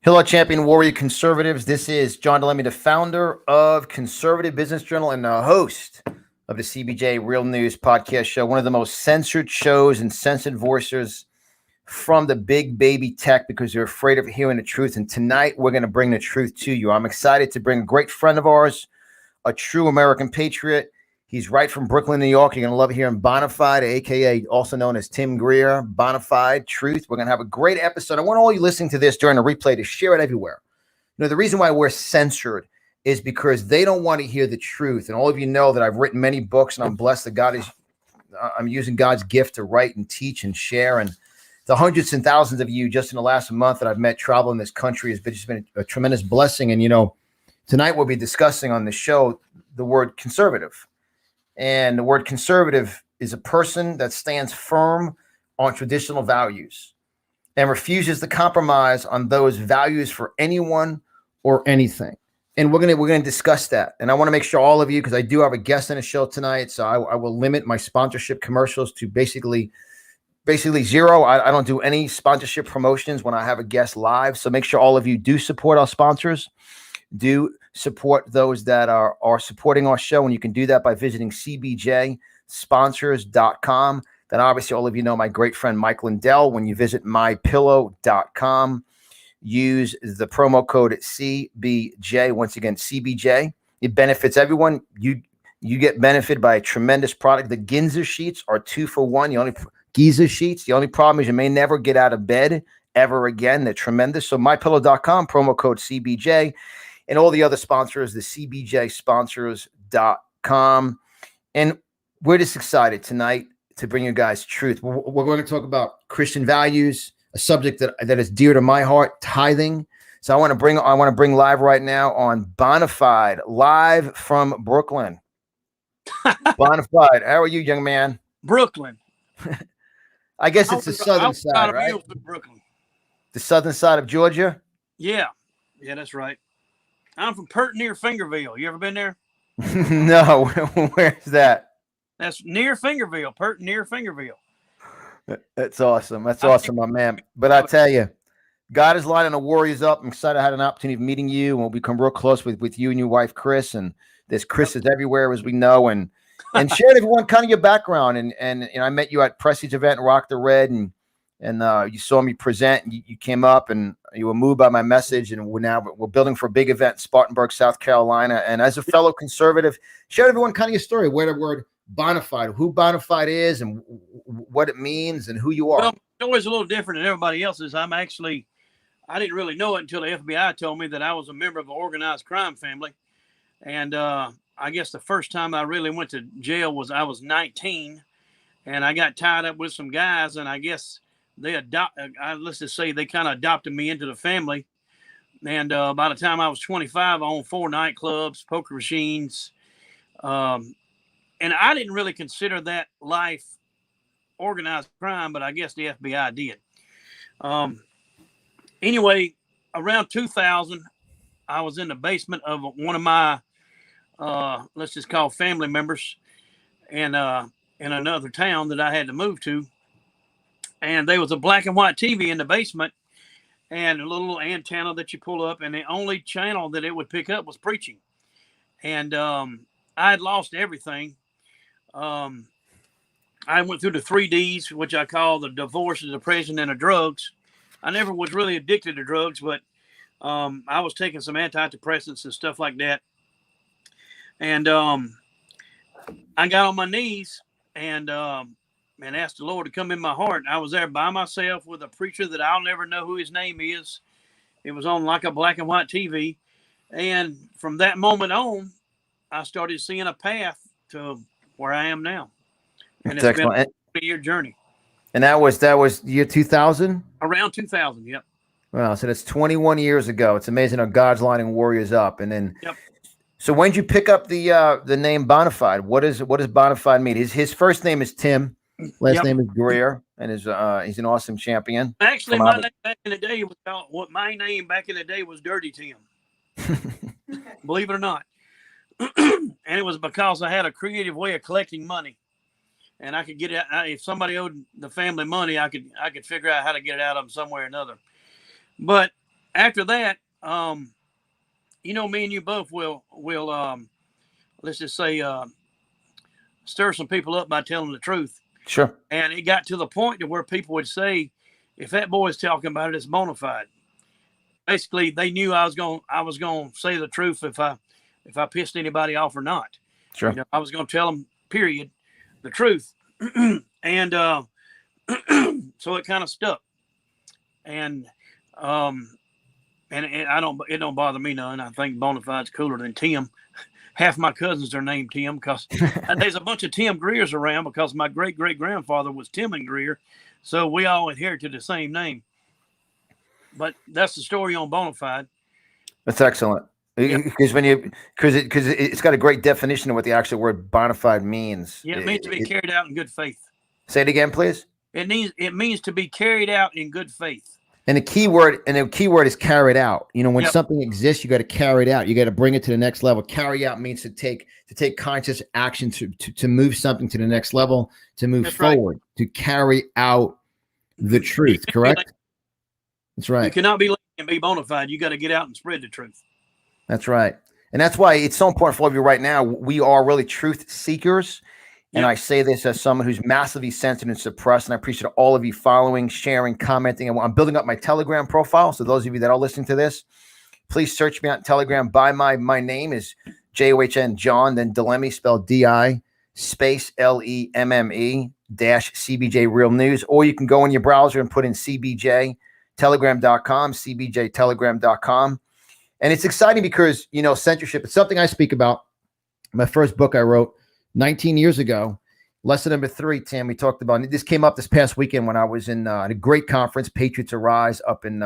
Hello, champion warrior conservatives. This is John Delemy, the founder of Conservative Business Journal and the host of the CBJ Real News podcast show, one of the most censored shows and censored voices from the big baby tech because they're afraid of hearing the truth. And tonight, we're going to bring the truth to you. I'm excited to bring a great friend of ours, a true American patriot. He's right from Brooklyn, New York. You're going to love hearing Bonafide, a.k.a. also known as Tim Greer. Bonafide Truth. We're going to have a great episode. I want all you listening to this during the replay to share it everywhere. You know, the reason why we're censored is because they don't want to hear the truth. And all of you know that I've written many books, and I'm blessed that I'm using God's gift to write and teach and share. And the hundreds and thousands of you just in the last month that I've met traveling this country has just been a tremendous blessing. And, you know, tonight we'll be discussing on the show the word conservative. And the word conservative is a person that stands firm on traditional values and refuses to compromise on those values for anyone or anything. And we're gonna discuss that. And I want to make sure all of you, because I do have a guest on the show tonight, so I will limit my sponsorship commercials to basically zero. I don't do any sponsorship promotions when I have a guest live. So make sure all of you do support our sponsors. Do support those that are supporting our show, and you can do that by visiting cbjsponsors.com. Then obviously all of you know my great friend Mike Lindell. When you visit mypillow.com, use the promo code CBJ. Once again, CBJ. It benefits everyone. You get benefit by a tremendous product. The Giza sheets are 2 for 1. Giza sheets. The only problem is you may never get out of bed ever again. They're tremendous. So mypillow.com, promo code CBJ. And all the other sponsors, the cbjsponsors.com. And we're just excited tonight to bring you guys truth. We're going to talk about Christian values, a subject that is dear to my heart, tithing. So I want to bring live right now on Bonafide, live from Brooklyn. Bonafide, how are you, young man? Brooklyn. I guess it's the southern side, right? Brooklyn. The southern side of Georgia? Yeah, that's right. I'm from Pert near Fingerville. You ever been there? No. Where's that? That's near Fingerville. Pert near Fingerville. That's awesome. That's awesome, my man. But I tell you, God is lining the Warriors up. I'm excited I had an opportunity of meeting you, and we'll become real close with you and your wife, Chris. And there's Chris's everywhere, as we know. And share with everyone kind of your background. And you know, I met you at Prestige event in Rock the Red, and you saw me present, and you came up and you were moved by my message, and we're building for a big event in Spartanburg, South Carolina. And as a fellow conservative, share with everyone kind of your story, where the word Bonafide, who Bonafide is and what it means and who you are. Well, my story's a little different than everybody else's. I didn't really know it until the FBI told me that I was a member of an organized crime family. And I guess the first time I really went to jail was I was 19, and I got tied up with some guys, and I guess let's just say they kind of adopted me into the family. And by the time I was 25, I owned 4 nightclubs, poker machines. And I didn't really consider that life organized crime, but I guess the FBI did. Anyway, around 2000, I was in the basement of one of my, let's just call family members, and in another town that I had to move to. And there was a black and white TV in the basement and a little antenna that you pull up, and the only channel that it would pick up was preaching. And I had lost everything. I went through the 3 Ds, which I call the divorce, the depression, and the drugs. I never was really addicted to drugs, but I was taking some antidepressants and stuff like that. And I got on my knees and asked the Lord to come in my heart. I was there by myself with a preacher that I'll never know who his name is. It was on like a black and white TV. And from that moment on, I started seeing a path to where I am now. And That's it's excellent. been a year journey. And that was year 2000? Around 2000, yep. Wow, so that's 21 years ago. It's amazing how God's lining warriors up. And then, yep. So when did you pick up the name Bonafide? What does Bonafide mean? His first name is Tim. Last name is Greer, and he's an awesome champion. Actually, my name back in the day was Dirty Tim. Believe it or not. And it was because I had a creative way of collecting money, and I could get it. If somebody owed the family money, I could figure out how to get it out of them some way or another. But after that, me and you both will let's just say stir some people up by telling the truth. Sure. And it got to the point to where people would say, if that boy is talking about it, it's bona fide. Basically, they knew I was going to say the truth if I pissed anybody off or not. Sure. I was going to tell them, period, the truth. And so it kind of stuck. And it don't bother me none. I think bona fide's cooler than Tim. Half my cousins are named Tim because there's a bunch of Tim Greers around because my great-great-grandfather was Timon Greer. So we all inherited the same name. But that's the story on bona fide. That's excellent. Because it's got a great definition of what the actual word bona fide means. Yeah, it means to be carried out in good faith. Say it again, please. It means to be carried out in good faith. And the key word is carried out. When something exists, you got to carry it out. You got to bring it to the next level. Carry out means to take conscious action to move something to the next level, to move forward, to carry out the truth. Correct? That's right. You cannot be lazy and be bona fide. You got to get out and spread the truth. That's right. And that's why it's so important for all of you right now. We are really truth seekers. And I say this as someone who's massively censored and suppressed. And I appreciate all of you following, sharing, commenting. And I'm building up my Telegram profile. So those of you that are listening to this, please search me out on Telegram by my name is JOHN John, then Delemme, spelled DI space LEMME -CBJ Real News. Or you can go in your browser and put in CBJTelegram.com, CBJTelegram.com. And it's exciting because, censorship, it's something I speak about. My first book I wrote 19 years ago, lesson number 3, Tim, we talked about it. This came up this past weekend when I was in a great conference, Patriots Arise, up in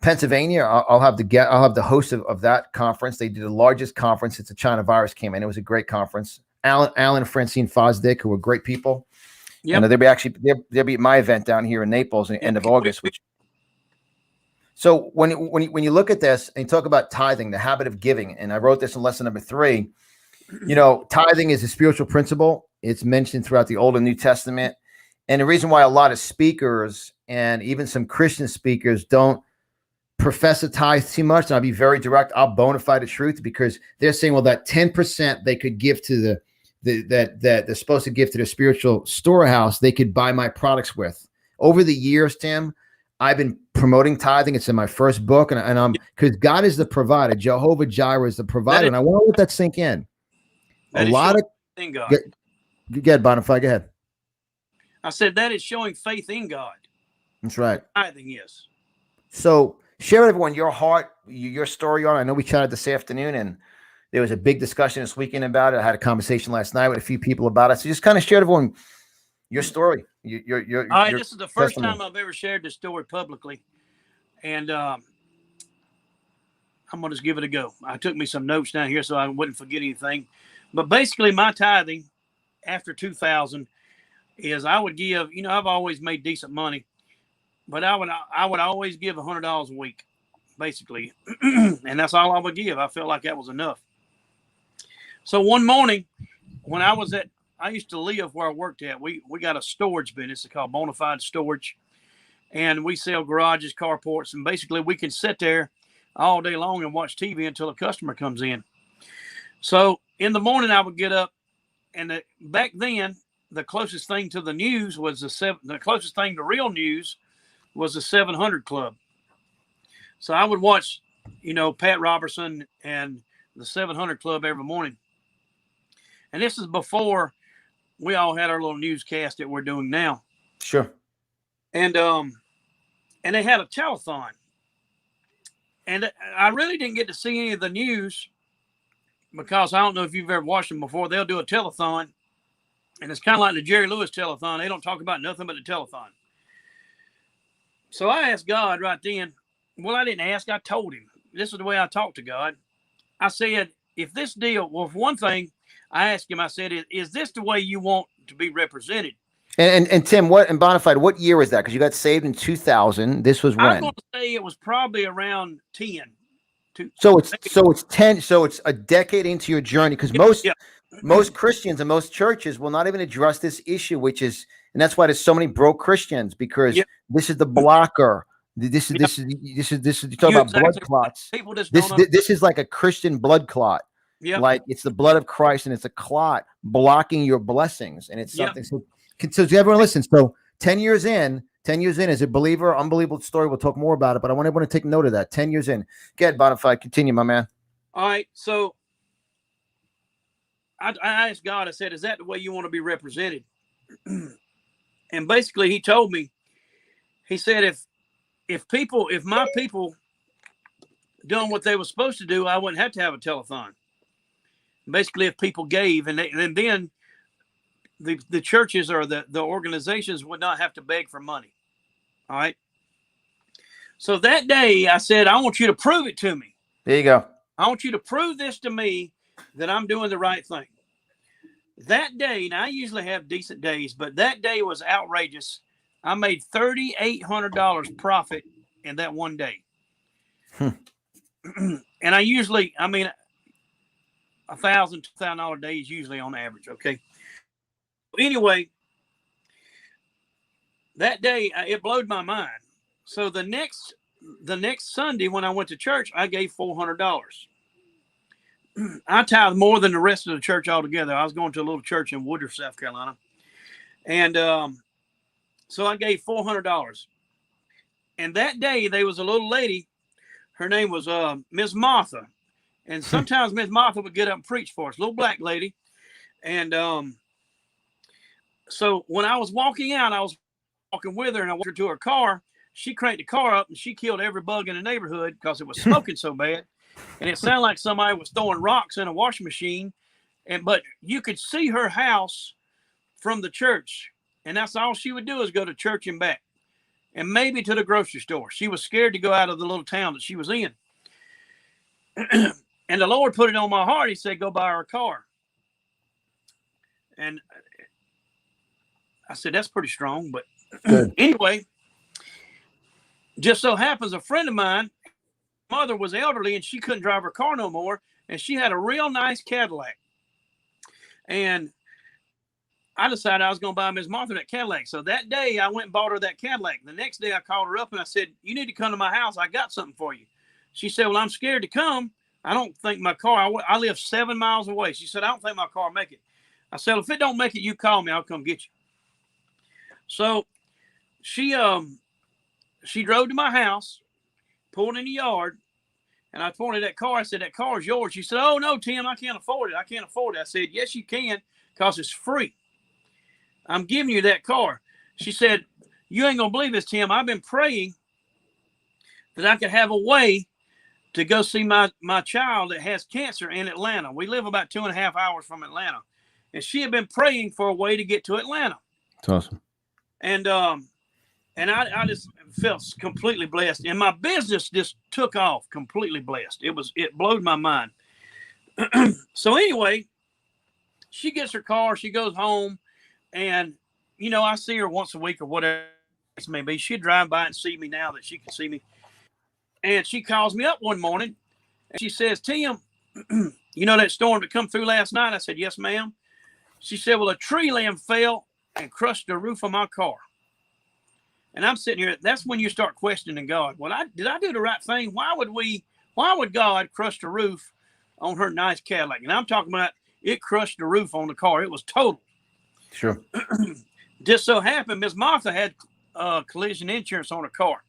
Pennsylvania. I'll have the host of that conference. They did the largest conference since the China virus came in. It was a great conference. Alan and Francine Fosdick, who were great people. Yeah, they'll be at my event down here in Naples in the end of August. So when you look at this and you talk about tithing, the habit of giving, and I wrote this in lesson number 3. Tithing is a spiritual principle. It's mentioned throughout the Old and New Testament. And the reason why a lot of speakers and even some Christian speakers don't profess a tithe too much, and I'll be very direct, I'll bona fide the truth, because they're saying, well, that 10% they could give to that they're supposed to give to the spiritual storehouse, they could buy my products with. Over the years, Tim, I've been promoting tithing. It's in my first book, and I'm because God is the provider. Jehovah Jireh is the provider, and I want to let that sink in. A lot of God. Go ahead, Bonify. Go ahead. I said that is showing faith in God. That's right. Tithing is. So share with everyone your heart, your story on. I know we chatted this afternoon, and there was a big discussion this weekend about it. I had a conversation last night with a few people about it. So just kind of share with everyone your story. Your all right, this is the first time I've ever shared this story publicly, and I'm gonna just give it a go. I took me some notes down here so I wouldn't forget anything. But basically, my tithing after 2000 is I would give. I've always made decent money, but I would always give $100 a week, basically, and that's all I would give. I felt like that was enough. So one morning, when I used to live where I worked at. We got a storage business called Bonafide Storage, and we sell garages, carports, and basically we can sit there all day long and watch TV until a customer comes in. So in the morning, I would get up, and back then, the closest thing to the news was the closest thing to real news was the 700 Club. So I would watch, Pat Robertson and the 700 Club every morning. And this is before we all had our little newscast that we're doing now. Sure. And they had a telethon. And I really didn't get to see any of the news because I don't know if you've ever watched them before. They'll do a telethon, and it's kind of like the Jerry Lewis telethon. They don't talk about nothing but the telethon. So I asked God right then. Well, I didn't ask. I told him. This is the way I talked to God. I said, if this deal, well, for one thing, I asked him, I said, is this the way you want to be represented? And Tim, Bonafide, what year was that? Because you got saved in 2000. This was when? I'm going to say it was probably around 10. So it's 10. So it's a decade into your journey, because most Christians and most churches will not even address this issue, and that's why there's so many broke Christians, because this is the blocker This is Yep. you talk You're about blood exactly right. clots. People just This don't understand. this is like a Christian blood clot. Yep. Like it's the blood of Christ, and it's a clot blocking your blessings, and it's Yep. something. So everyone listen. So 10 years in, as a believer, unbelievable story. We'll talk more about it, but I want everyone to take note of that. 10 years in. Get Bonafide. Continue, my man. All right. So I asked God, I said, is that the way you want to be represented? And basically he told me, he said, if my people doing what they were supposed to do, I wouldn't have to have a telethon. Basically, if people gave, and then the churches or the organizations would not have to beg for money. All right. So that day I said, I want you to prove it to me. There you go. I want you to prove this to me that I'm doing the right thing. That day, now I usually have decent days, but that day was outrageous. I made $3,800 profit in that one day. And I mean, $1,000, $2,000 days usually on average. Okay. Anyway, that day it blowed my mind. So the next Sunday when I went to church, I gave $400. I tithe more than the rest of the church altogether. I was going to a little church in Woodruff, South Carolina. And so I gave $400. And that day there was a little lady. Her name was Miss Martha. And sometimes Miss Martha would get up and preach for us, little black lady. And so when I was walking out, I was walking with her and I walked her to her car. She cranked the car up and she killed every bug in the neighborhood because it was smoking so bad. And it sounded like somebody was throwing rocks in a washing machine. But you could see her house from the church. And that's all she would do is go to church and back. And maybe to the grocery store. She was scared to go out of the little town that she was in. And the Lord put it on my heart. He said, go buy her a car. And I said, that's pretty strong. But anyway, just so happens a friend of mine, mother was elderly and she couldn't drive her car no more. And she had a real nice Cadillac. And I decided I was going to buy Ms. Martha that Cadillac. So that day I went and bought her that Cadillac. The next day I called her up and I said, you need to come to my house. I got something for you. She said, well, I'm scared to come. I don't think my car, I live 7 miles away. She said, I don't think my car will make it. I said, if it don't make it, you call me. I'll come get you. So she drove to my house, pulled in the yard, and I pointed that car. I said, that car is yours. She said, oh, no, Tim, I can't afford it. I can't afford it. I said, yes, you can, because it's free. I'm giving you that car. She said, you ain't going to believe this, Tim. I've been praying that I could have a way to go see my child that has cancer in Atlanta. We live about 2.5 hours from Atlanta. And she had been praying for a way to get to Atlanta. That's awesome. And I just felt completely blessed. And my business just took off, completely blessed. It blew my mind. So anyway, she gets her car, she goes home, and I see her once a week or whatever it may be. She'd drive by and see me now that she can see me. And she calls me up one morning and she says, Tim, you know that storm that come through last night? I said, yes, ma'am. She said, well, a tree limb fell and crushed the roof of my car. And I'm sitting here. That's when you start questioning God. Well, did I do the right thing? Why would God crush the roof on her nice Cadillac? And I'm talking about it crushed the roof on the car. It was total. Sure. Just so happened, Miss Martha had collision insurance on her car.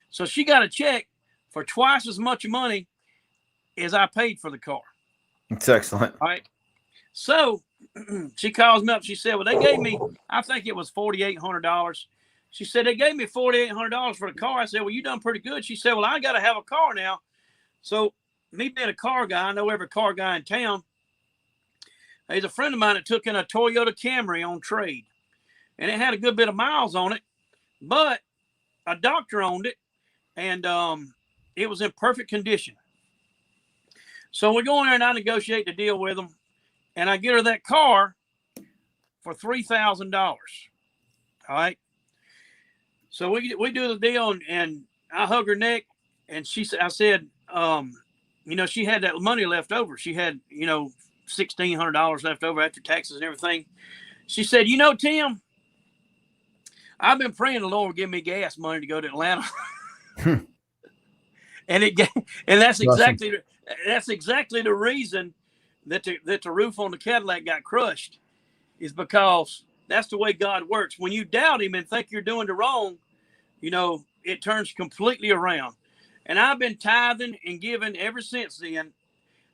So she got a check for twice as much money as I paid for the car. It's excellent. All right. So she calls me up. She said, well, they gave me, I think it was $4,800. She said, they gave me $4,800 for the car. I said, well, you done pretty good. She said, well, I got to have a car now. So me being a car guy, I know every car guy in town. There's a friend of mine that took in a Toyota Camry on trade. And it had a good bit of miles on it. But a doctor owned it. And it was in perfect condition. So we go in there and I negotiate the deal with them. And I get her that car for $3,000. All right. So we do the deal and I hug her neck. And I said, she had that money left over. She had, $1,600 left over after taxes and everything. She said, Tim, I've been praying the Lord give me gas money to go to Atlanta. And that's Awesome. exactly the reason that the roof on the Cadillac got crushed, is because that's the way God works. When you doubt Him and think you're doing the wrong, it turns completely around. And I've been tithing and giving ever since then.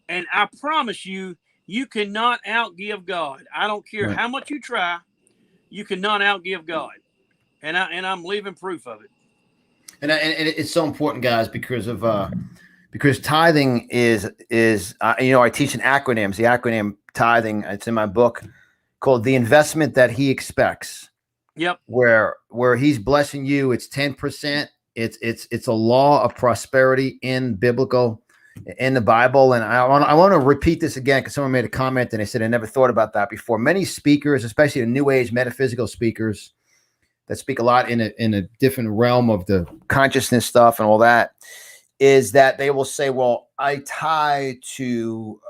And I promise you, you cannot outgive God. I don't care Right. how much you try, you cannot outgive God. And I'm living proof of it. And it's so important, guys, because tithing is I teach an acronyms. The acronym tithing, it's in my book, called The Investment That He Expects. Yep. Where He's blessing you, it's 10%. It's a law of prosperity in the Bible. And I want to repeat this again, because someone made a comment and they said, I never thought about that before. Many speakers, especially the New Age metaphysical speakers that speak a lot in a different realm of the consciousness stuff and all that, is that they will say, well, I tie to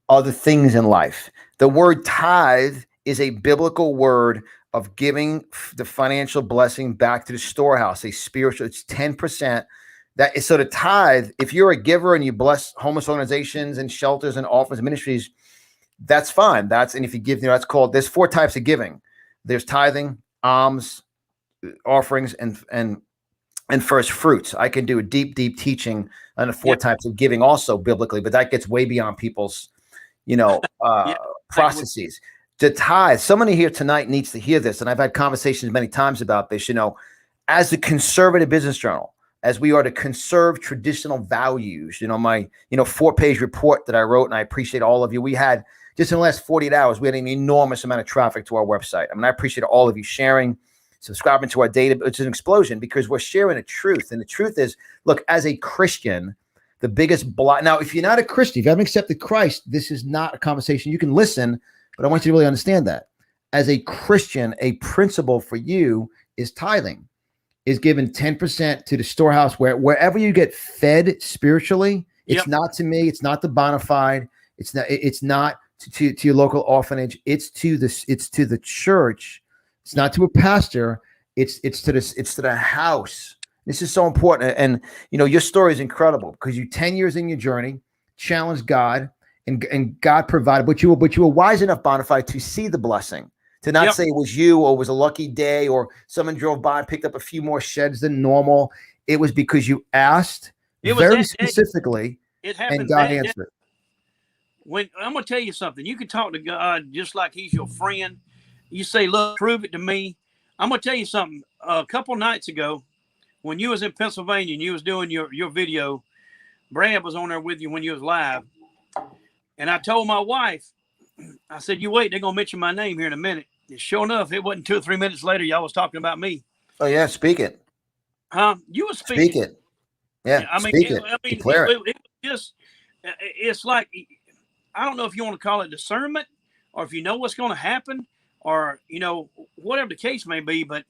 other things in life. The word tithe is a biblical word of giving the financial blessing back to the storehouse, a spiritual, it's 10%. That is, so the tithe, if you're a giver and you bless homeless organizations and shelters and orphans and ministries, that's fine. And if you give, that's called, there's 4 types of giving. There's tithing, alms, offerings, and first fruits. I can do a deep teaching on the 4 types of giving also biblically, but that gets way beyond people's, processes. To tithe, somebody here tonight needs to hear this. And I've had conversations many times about this, as the Conservative Business Journal, as we are to conserve traditional values, my, 4-page report that I wrote, and I appreciate all of you. We had, just in the last 48 hours, we had an enormous amount of traffic to our website. I mean, I appreciate all of you sharing, subscribing to our data. It's an explosion because we're sharing the truth. And the truth is, look, as a Christian, the biggest block. Now, if you're not a Christian, if you haven't accepted Christ, this is not a conversation. You can listen, but I want you to really understand that. As a Christian, a principle for you is tithing, is given 10% to the storehouse, wherever you get fed spiritually. It's not to me. It's not the bona fide. It's not to your local orphanage. It's to the church. It's not to a pastor. It's to the house. This is so important. And your story is incredible because you 10 years in your journey, challenged God, and God provided, but you were wise enough, Bonafide, to see the blessing, to not say it was you or it was a lucky day or someone drove by and picked up a few more sheds than normal. It was because you asked very specifically, it happened, and God answered. When I'm going to tell you something, you can talk to God just like He's your friend. You say, look, prove it to me. I'm going to tell you something. A couple nights ago, when you was in Pennsylvania and you was doing your video, Brad was on there with you when you was live. And I told my wife, I said, you wait, they're going to mention my name here in a minute. And sure enough, it wasn't 2 or 3 minutes later, y'all was talking about me. Oh, yeah, speak it. Huh? You were speaking. Speak it. Yeah, speak it. Declare it. It's like, I don't know if you want to call it discernment or if you know what's going to happen or, whatever the case may be, but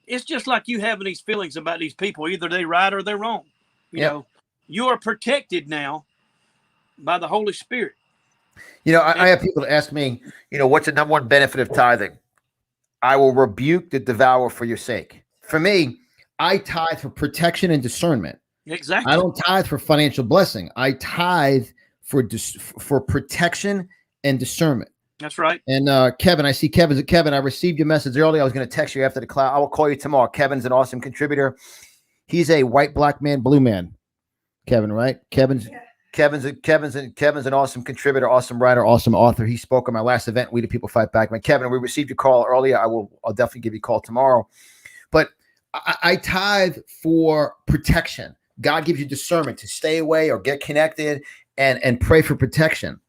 it's just like you having these feelings about these people. Either they're right or they're wrong. You know, you are protected now by the Holy Spirit. I have people ask me, what's the number one benefit of tithing? I will rebuke the devourer for your sake. For me, I tithe for protection and discernment. Exactly. I don't tithe for financial blessing. I tithe for protection and discernment. That's right. And Kevin, I see Kevin, I received your message earlier. I was going to text you after the cloud. I will call you tomorrow. Kevin's an awesome contributor. He's a white, black man, blue man. Kevin, right? Kevin's an awesome contributor, awesome writer, awesome author. He spoke at my last event, We the People Fight Back. Man, Kevin, we received your call earlier. I'll definitely give you a call tomorrow. But I tithe for protection. God gives you discernment to stay away or get connected and pray for protection.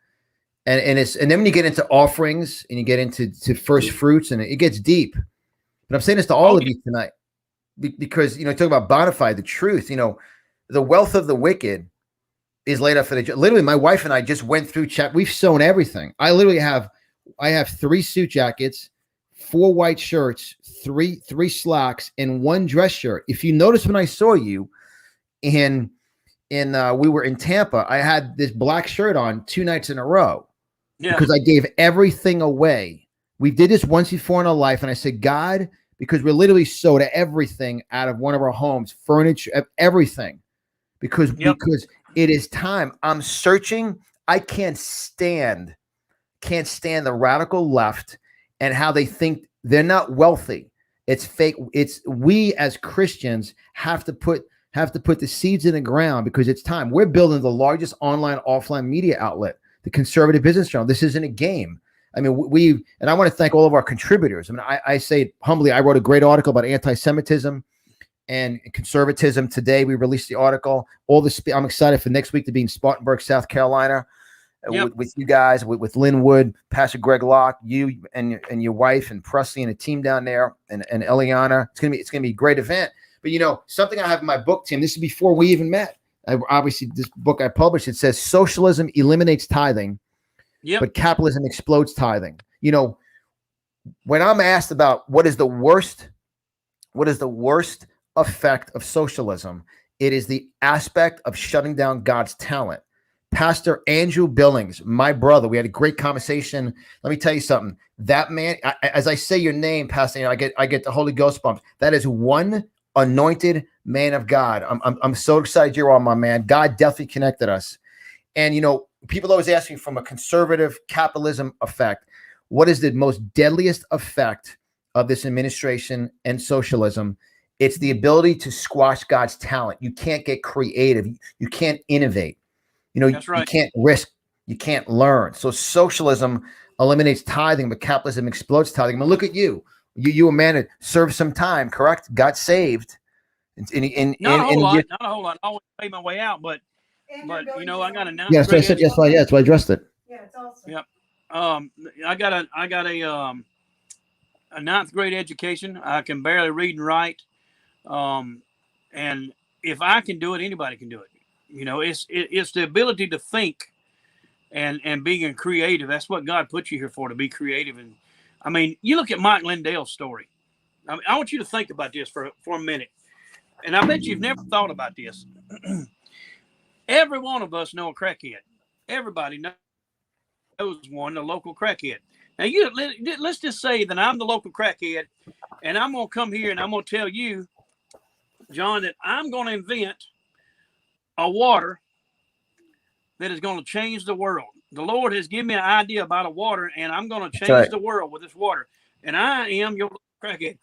And then when you get into offerings and you get into first fruits, and it gets deep. But I'm saying this to all of you tonight because talk about bonafide, the truth. The wealth of the wicked is laid up for the. Literally, my wife and I just went through we've sewn everything. I have 3 suit jackets, 4 white shirts, three slacks, and 1 dress shirt. If you notice when I saw you we were in Tampa, I had this black shirt on 2 nights in a row. Yeah. Because I gave everything away We did this once before in our life, and I said, God, because we're literally sold everything out of one of our homes, furniture, everything, because it is time. I'm searching. I can't stand the radical left and how they think they're not wealthy. It's fake. It's we as Christians have to put the seeds in the ground because it's time. We're building the largest online offline media outlet, the Conservative Business Journal. This isn't a game. I mean, and I want to thank all of our contributors. I mean, I say humbly, I wrote a great article about anti-Semitism and conservatism. Today, we released the article. I'm excited for next week to be in Spartanburg, South Carolina, with you guys, with Lynn Wood, Pastor Greg Locke, you and your wife, and Presley and a team down there, and Eliana. It's gonna be a great event. But something I have in my book, Tim. This is before we even met. Obviously, this book I published, it says socialism eliminates tithing. Yep. But capitalism explodes tithing. When I'm asked about what is the worst effect of socialism, it is the aspect of shutting down God's talent. Pastor Andrew Billings, my brother, we had a great conversation. Let me tell you something. That man, as I say your name, Pastor, I get the Holy Ghost bumps. That is one anointed man of God. I'm so excited you're on, my man. God definitely connected us. And people always ask me from a conservative capitalism effect, what is the most deadliest effect of this administration and socialism? It's the ability to squash God's talent. You can't get creative. You can't innovate. That's right. You can't risk. You can't learn. So socialism eliminates tithing, but capitalism explodes tithing. I mean, look at you. You a man that served some time, correct? Got saved. Not a whole lot. I always pay my way out, but I got a ninth grade education. That's why I addressed it. Yeah, it's awesome. Yep. I got a ninth grade education. I can barely read and write. And if I can do it, anybody can do it. It's the ability to think and being creative. That's what God put you here for, to be creative. And I mean, you look at Mike Lindell's story. I want you to think about this for a minute. And I bet you've never thought about this. Every one of us know a crackhead. Everybody knows one, a local crackhead. Now, let's just say that I'm the local crackhead, and I'm going to come here and I'm going to tell you, John, that I'm going to invent a water that is going to change the world. The Lord has given me an idea about a water, and I'm going to change the world with this water. And I am your crackhead.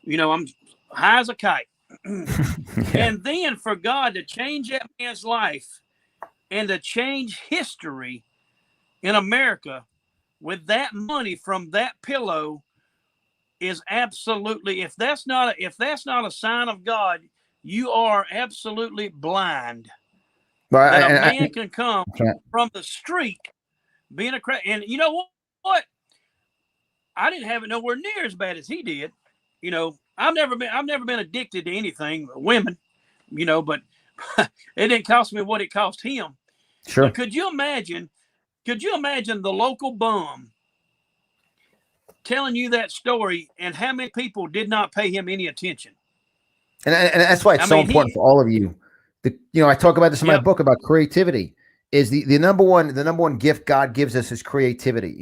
I'm high as a kite. And then for God to change that man's life and to change history in America with that money from that pillow is absolutely, if that's not a sign of God, you are absolutely blind. That a man can come from the street being a crack. And you know what? I didn't have it nowhere near as bad as he did. I've never been addicted to anything, women, but it didn't cost me what it cost him. Sure. But could you imagine the local bum telling you that story, and how many people did not pay him any attention? And that's why it's so important for all of you. I talk about this in my book about creativity. Is the number one gift God gives us is creativity.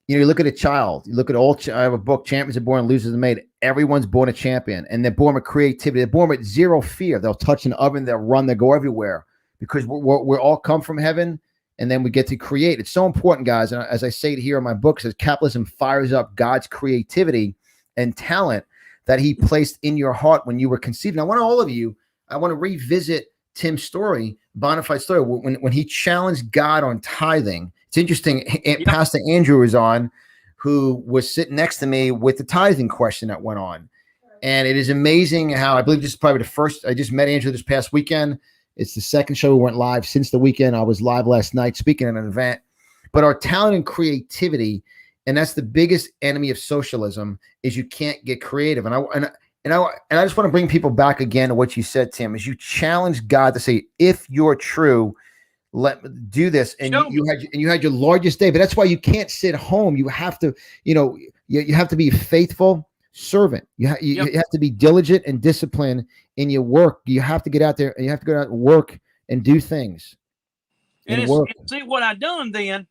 You look at a child. You look at I have a book, Champions Are Born, Losers Are Made. Everyone's born a champion, and they're born with creativity. They're born with zero fear. They'll touch an oven. They'll run. They'll go everywhere because we're all come from heaven, and then we get to create. It's so important, guys. And as I say it here in my book, says capitalism fires up God's creativity and talent that He placed in your heart when you were conceived. And I want to revisit Tim's story, Bonafide story, when he challenged God on tithing. It's interesting. Pastor Andrew was on, who was sitting next to me with the tithing question that went on. And it is amazing how, I believe this is probably the first, I just met Andrew this past weekend. It's the second show we went live since the weekend. I was live last night speaking at an event. But our talent and creativity, and that's the biggest enemy of socialism, is you can't get creative. And I just want to bring people back again to what you said, Tim, is you challenge God to say, if you're true, do this. And you had your largest day, but that's why you can't sit home. You have to, you have to be a faithful servant. You have to be diligent and disciplined in your work. You have to get out there and you have to go out and work and do things. And see what I done then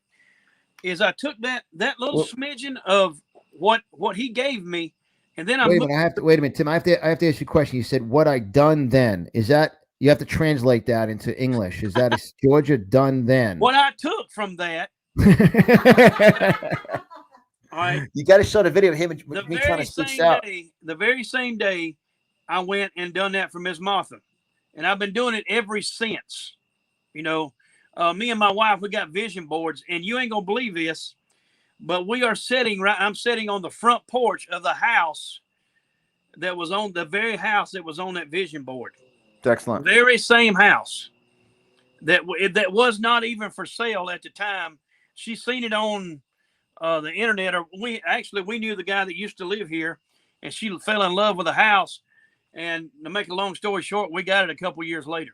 is I took that little smidgen of what he gave me, and then wait a minute, Tim. I have to ask you a question. You said what I done then. Is that you have to translate that into English? Is that is Georgia done then? What I took from that. All right. You got to show the video of him and me trying to speak out. The very same day, I went and done that for Miss Martha, and I've been doing it ever since. You know, me and my wife, we got vision boards, and you ain't gonna believe this, but we are sitting right. I'm sitting on the front porch of the house that was on the very house that was on that vision board. Excellent. Very same house that was not even for sale at the time. She seen it on the internet, or we knew the guy that used to live here, and she fell in love with the house. And to make a long story short, we got it a couple years later,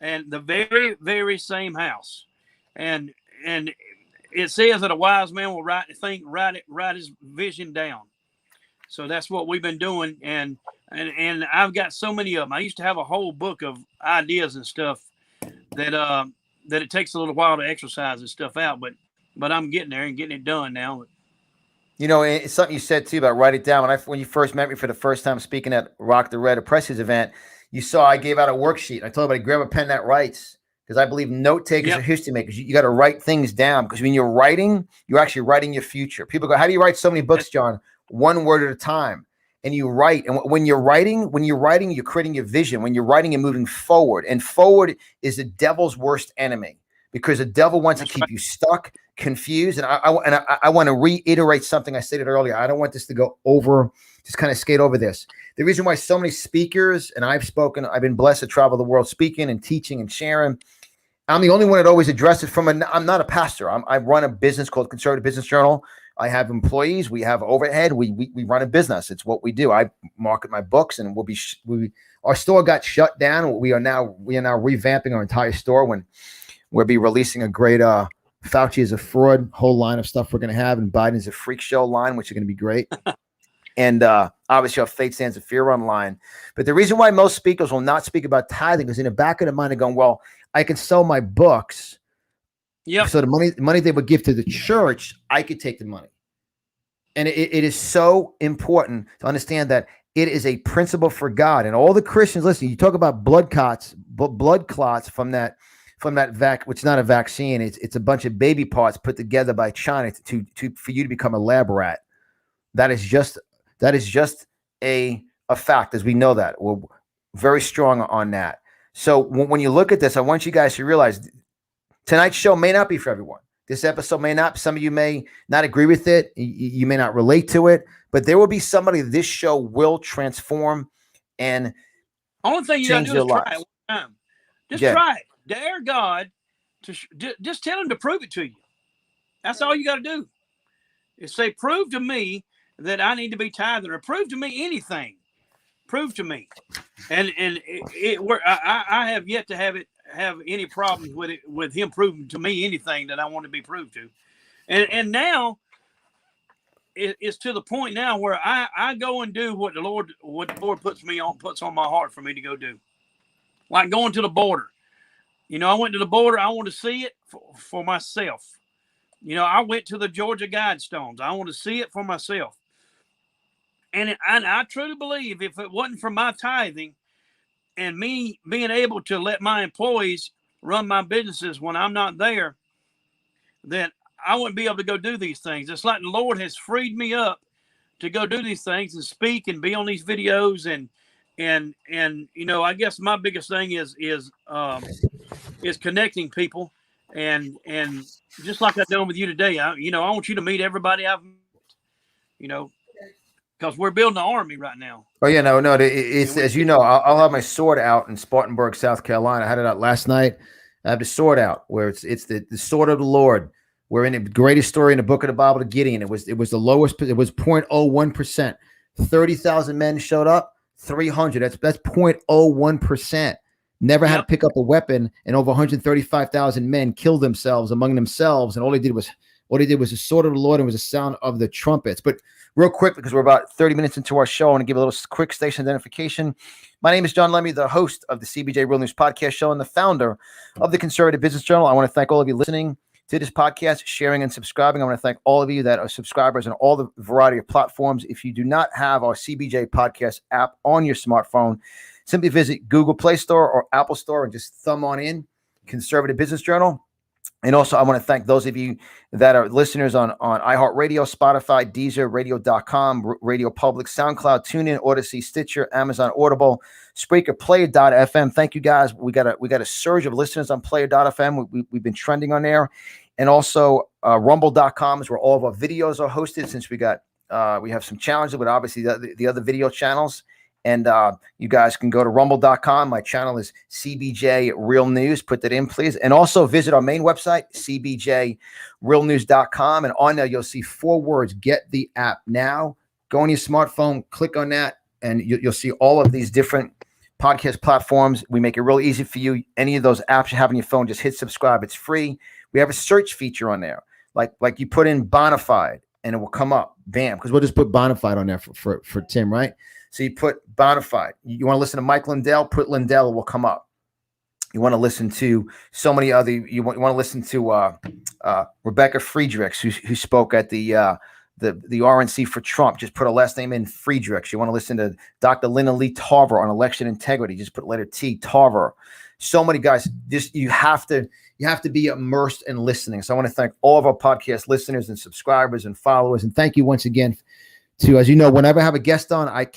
and the very, very same house. And it says that a wise man will write his vision down. So that's what we've been doing. And I've got so many of them. I used to have a whole book of ideas and stuff that it takes a little while to exercise and stuff out, but I'm getting there and getting it done now. You know, it's something you said too about write it down. When you first met me for the first time speaking at Rock the Red, a Presses event, you saw I gave out a worksheet. I told everybody grab a pen that writes, because I believe note takers are history makers. You got to write things down, because when you're writing, you're actually writing your future. People go, "How do you write so many books, John?" One word at a time. And you write. And when you're writing, you're creating your vision. When you're writing, you're moving forward. And forward is the devil's worst enemy, because the devil wants to keep you stuck, confused. And I want to reiterate something I stated earlier. I don't want this to go over, just kind of skate over this. The reason why so many speakers, and I've been blessed to travel the world speaking and teaching and sharing. I'm the only one that always addresses I'm not a pastor. I run a business called Conservative Business Journal. I have employees. We have overhead. We run a business. It's what we do. I market my books, and our store got shut down. We are now revamping our entire store when we'll be releasing a great Fauci is a fraud whole line of stuff we're going to have, and Biden's a freak show line, which is going to be great. And obviously our Faith Stands of Fear online. But the reason why most speakers will not speak about tithing is in the back of their mind, they're going, well, I can sell my books. Yeah. So the money they would give to the church, I could take the money. And it is so important to understand that it is a principle for God. And all the Christians, listen, you talk about blood clots from that which is not a vaccine. It's a bunch of baby parts put together by China for you to become a lab rat. That is just a fact, as we know that. We're very strong on that. So when you look at this, I want you guys to realize tonight's show may not be for everyone. This episode may not. Some of you may not agree with it. You may not relate to it, but there will be somebody this show will transform and only thing you gotta do is try it one time. Just try it. Dare God to just tell him to prove it to you. That's all you got to do. Is say, prove to me that I need to be tithing, or prove to me anything. Prove to me. And I have yet to have any problems with it, with him proving to me anything that I want to be proved to. And now it's to the point now where I go and do what the Lord puts on my heart for me to go do. Like going to the border. You know, I went to the border. I want to see it for myself. You know, I went to the Georgia Guidestones. I want to see it for myself. And I truly believe if it wasn't for my tithing and me being able to let my employees run my businesses when I'm not there, then I wouldn't be able to go do these things. It's like the Lord has freed me up to go do these things and speak and be on these videos. And you know, I guess my biggest thing is connecting people. And just like I've done with you today, I want you to meet everybody I've met, you know, because we're building an army right now. Oh yeah, no. It's as you know, I'll have my sword out in Spartanburg, South Carolina. I had it out last night. I have the sword out, where it's the sword of the Lord. We're in the greatest story in the book of the Bible to Gideon. It was the lowest. It was 0.01%. 30,000 men showed up. 300. That's 0.01%. Never had to pick up a weapon, and over 135,000 men killed themselves among themselves. And all they did was the sword of the Lord, and was the sound of the trumpets. But real quick, because we're about 30 minutes into our show, I want to give a little quick station identification. My name is John Lemmy, the host of the CBJ Real News Podcast Show and the founder of the Conservative Business Journal. I want to thank all of you listening. to this podcast, sharing and subscribing. I want to thank all of you that are subscribers on all the variety of platforms. If you do not have our CBJ podcast app on your smartphone, simply visit Google Play Store or Apple Store and just thumb on in Conservative Business Journal. And also, I want to thank those of you that are listeners on iHeartRadio, Spotify, Deezer, Radio.com, Radio Public, SoundCloud, TuneIn, Odyssey, Stitcher, Amazon Audible, Spreaker, Player.fm. Thank you guys. We got a surge of listeners on Player.fm. We've been trending on there, and also Rumble.com is where all of our videos are hosted. Since we have some challenges with obviously the other video channels. And you guys can go to rumble.com. My channel is CBJ Real News. Put that in, please. And also visit our main website, cbjrealnews.com. And on there, you'll see 4 words, get the app now. Go on your smartphone, click on that, and you'll see all of these different podcast platforms. We make it real easy for you. Any of those apps you have on your phone, just hit subscribe. It's free. We have a search feature on there. Like you put in Bonafide, and it will come up. Bam. Because we'll just put Bonafide on there for Tim, right? So you put Bonafide. You want to listen to Mike Lindell, put Lindell, it will come up. You want to listen to so many other, you want to listen to Rebecca Friedrichs, who spoke at the RNC for Trump. Just put a last name in, Friedrichs. You want to listen to Dr. Linda Lee Tarver on election integrity. Just put letter T, Tarver. So many guys, just you have to be immersed in listening. So I want to thank all of our podcast listeners and subscribers and followers. And thank you once again to, as you know, whenever I have a guest on, I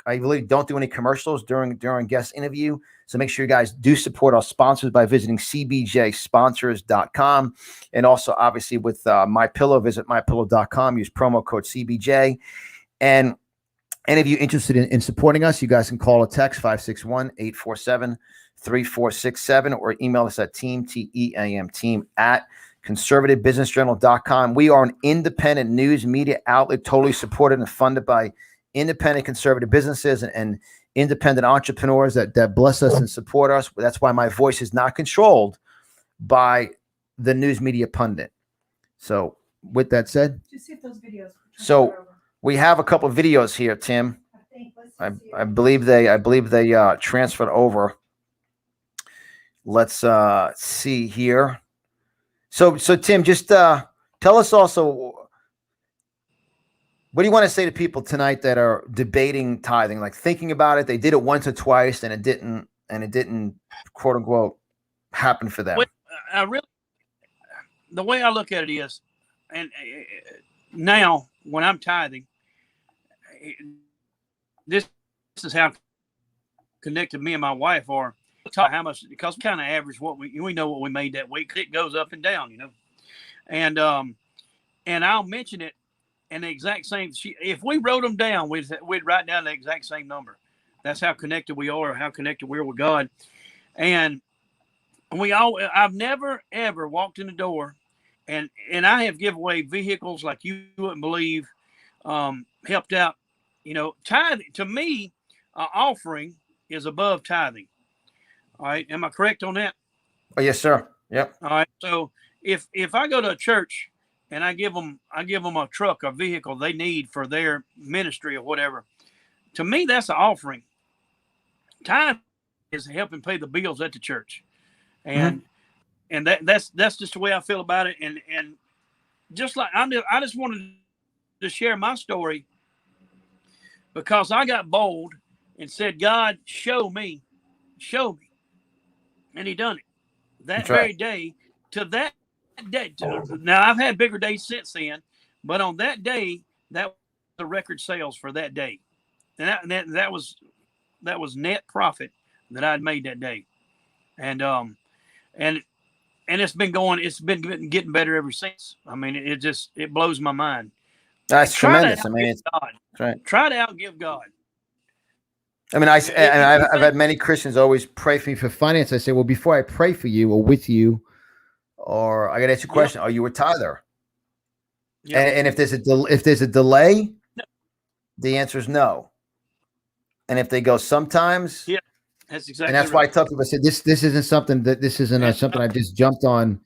really don't do any commercials during guest interview. So make sure you guys do support our sponsors by visiting cbjsponsors.com. And also, obviously, with MyPillow, visit mypillow.com. Use promo code CBJ. And any of you interested in supporting us, you guys can call or text 561-847-3467 or email us at team at conservativebusinessjournal.com. We are an independent news media outlet, totally supported and funded by independent conservative businesses and independent entrepreneurs that bless us and support us. That's why my voice is not controlled by the news media pundit. So with that said, just see if those videos. So we have a couple of videos here, Tim. I believe they transferred over. Let's see here. So Tim, just tell us also, what do you want to say to people tonight that are debating tithing, like thinking about it? They did it once or twice, and it didn't quote unquote happen for them. The way I look at it is, and now when I'm tithing, this is how connected me and my wife are. How much, because we kind of average what we know what we made that week. It goes up and down, and I'll mention it in the exact same. If we wrote them down, we'd write down the exact same number. That's how connected we are, how connected we are with God. And I've never ever walked in the door, and I have given away vehicles like you wouldn't believe, helped out. Tithing to me, offering is above tithing. All right. Am I correct on that? Oh, yes, sir. Yep. All right. So if I go to a church and I give them a truck, a vehicle they need for their ministry or whatever, to me, that's an offering. Tithe is helping pay the bills at the church. And that's just the way I feel about it. And just like I just wanted to share my story because I got bold and said, God, show me. And he done it that very day. To that day, now I've had bigger days since then, but on that day, that was the record sales for that day, and that was net profit that I'd made that day, and it's been getting better ever since. I mean, it blows my mind. That's tremendous. I mean, it's God. Right. Try to outgive God. I mean, I've had many Christians always pray for me for finance. I say, well, before I pray for you or with you, or I got to ask you a question: Are you a tither? Yep. And if there's a delay, no. The answer is no. And if they go sometimes, yeah, that's exactly. And that's why I tell people, I said this isn't something something I just jumped on.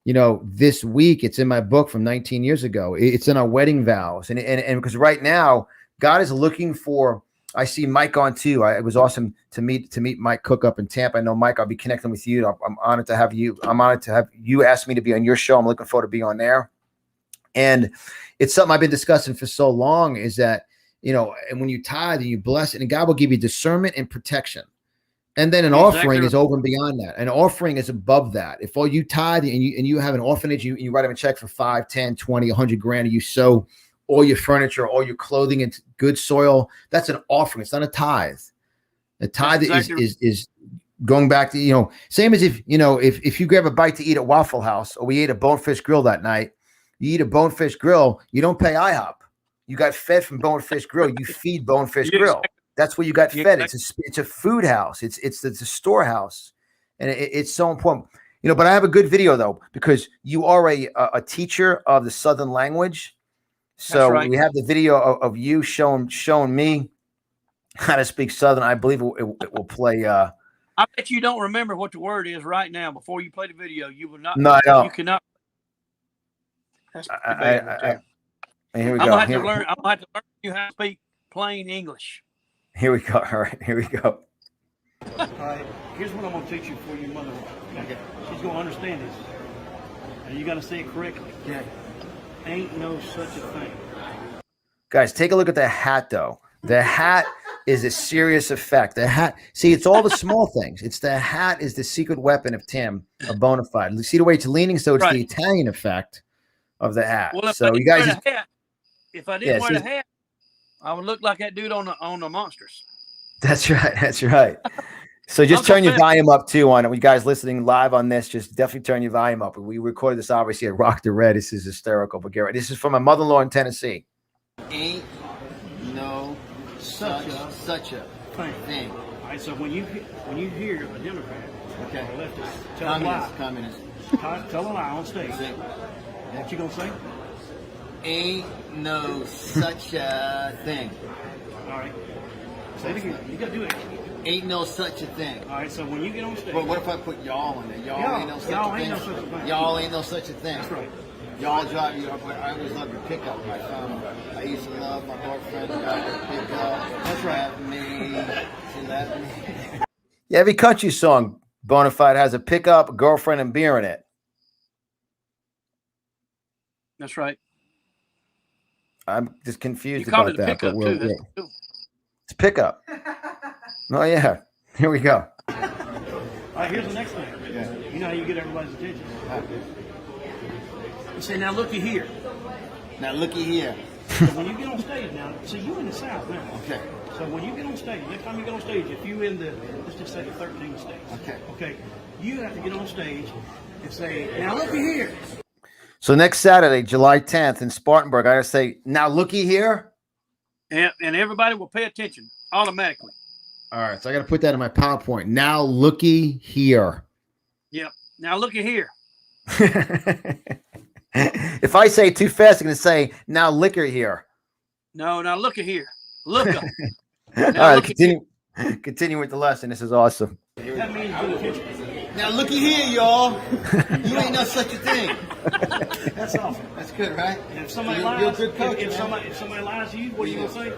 This week it's in my book from 19 years ago. It's in our wedding vows, and because right now God is looking for I see Mike on too. It was awesome to meet Mike Cook up in Tampa. I know Mike. I'll be connecting with you. I'm honored to have you. I'm honored to have you ask me to be on your show. I'm looking forward to being on there. And it's something I've been discussing for so long is that, and when you tithe and you bless it, and God will give you discernment and protection. And then an offering is over and beyond that. An offering is above that. If all you tithe and you have an orphanage, you write them a check for 5, 10, 20, 100 grand, and you sow all your furniture, all your clothing into good soil, that's an offering. It's not a tithe. A tithe is going back to, same as if you grab a bite to eat at Waffle House, or we ate a Bonefish Grill that night, you eat a Bonefish Grill, you don't pay IHOP. You got fed from Bonefish Grill. You feed Bonefish Grill. That's where you got fed. It's a food house. It's a storehouse, and it's so important. But I have a good video though, because you are a teacher of the Southern language. So we have the video of you showing me how to speak Southern. I believe it will play. I bet you don't remember what the word is right now. Before you play the video, you will not. No, I don't. You cannot. That's here we go. I'm gonna have to learn you how to speak plain English. Here we go. All right, here we go. All right, here's what I'm gonna teach you for your mother. Okay. She's gonna understand this, and you got to say it correctly. Yeah. Ain't no such a thing. Guys, take a look at the hat, though. The hat is a serious effect. The hat, see, it's all the small things. It's the hat is the secret weapon of Tim, a bona fide. See the way it's leaning, so it's the Italian effect of the hat. Well, so you guys, if I didn't wear the hat, I would look like that dude on the Monsters. That's right. That's right. So just turn your volume up too on it. You guys listening live on this, just definitely turn your volume up. We recorded this obviously at Rock the Red. This is hysterical. But Garrett, this is from my mother-in-law in Tennessee. Ain't no such a thing. All right. So when you hear a Democrat or a leftist tell a lie, tell a lie on stage, what you gonna say? Ain't no such a thing. All right. Say it again. You gotta do it. Ain't no such a thing. All right, so when you get on stage... Well, what if I put y'all in there? Y'all ain't no such a thing. Y'all ain't no such a thing. That's right. Y'all drive you up. I always love your pickup. I used to love my boyfriend. Got your pickup. That's right. She left me. Yeah, every country song, Bonafide, has a pickup, a girlfriend, and beer in it. That's right. I'm just confused about that. But it's pickup. Oh, yeah. Here we go. All right, here's the next thing. Yeah. You know how you get everybody's attention? You say, now looky here. Now looky here. So when you get on stage now, see, you in the South now. Okay. So when you get on stage, next time you get on stage, if you in the, let's just say the 13th stage. Okay. Okay. You have to get on stage and say, now looky here. So next Saturday, July 10th in Spartanburg, I gotta say, now looky here. And everybody will pay attention automatically. All right, so I got to put that in my PowerPoint. Now, looky here. Yep. Now, looky here. If I say it too fast, I'm going to say, now, liquor here. No, now, looky here. Look up. All right, continue with the lesson. This is awesome. That means good attention. Now, looky here, y'all. You ain't no such a thing. That's awesome. That's good, right? And if somebody you're lies, a good coach, if somebody lies to you, what are you gonna say?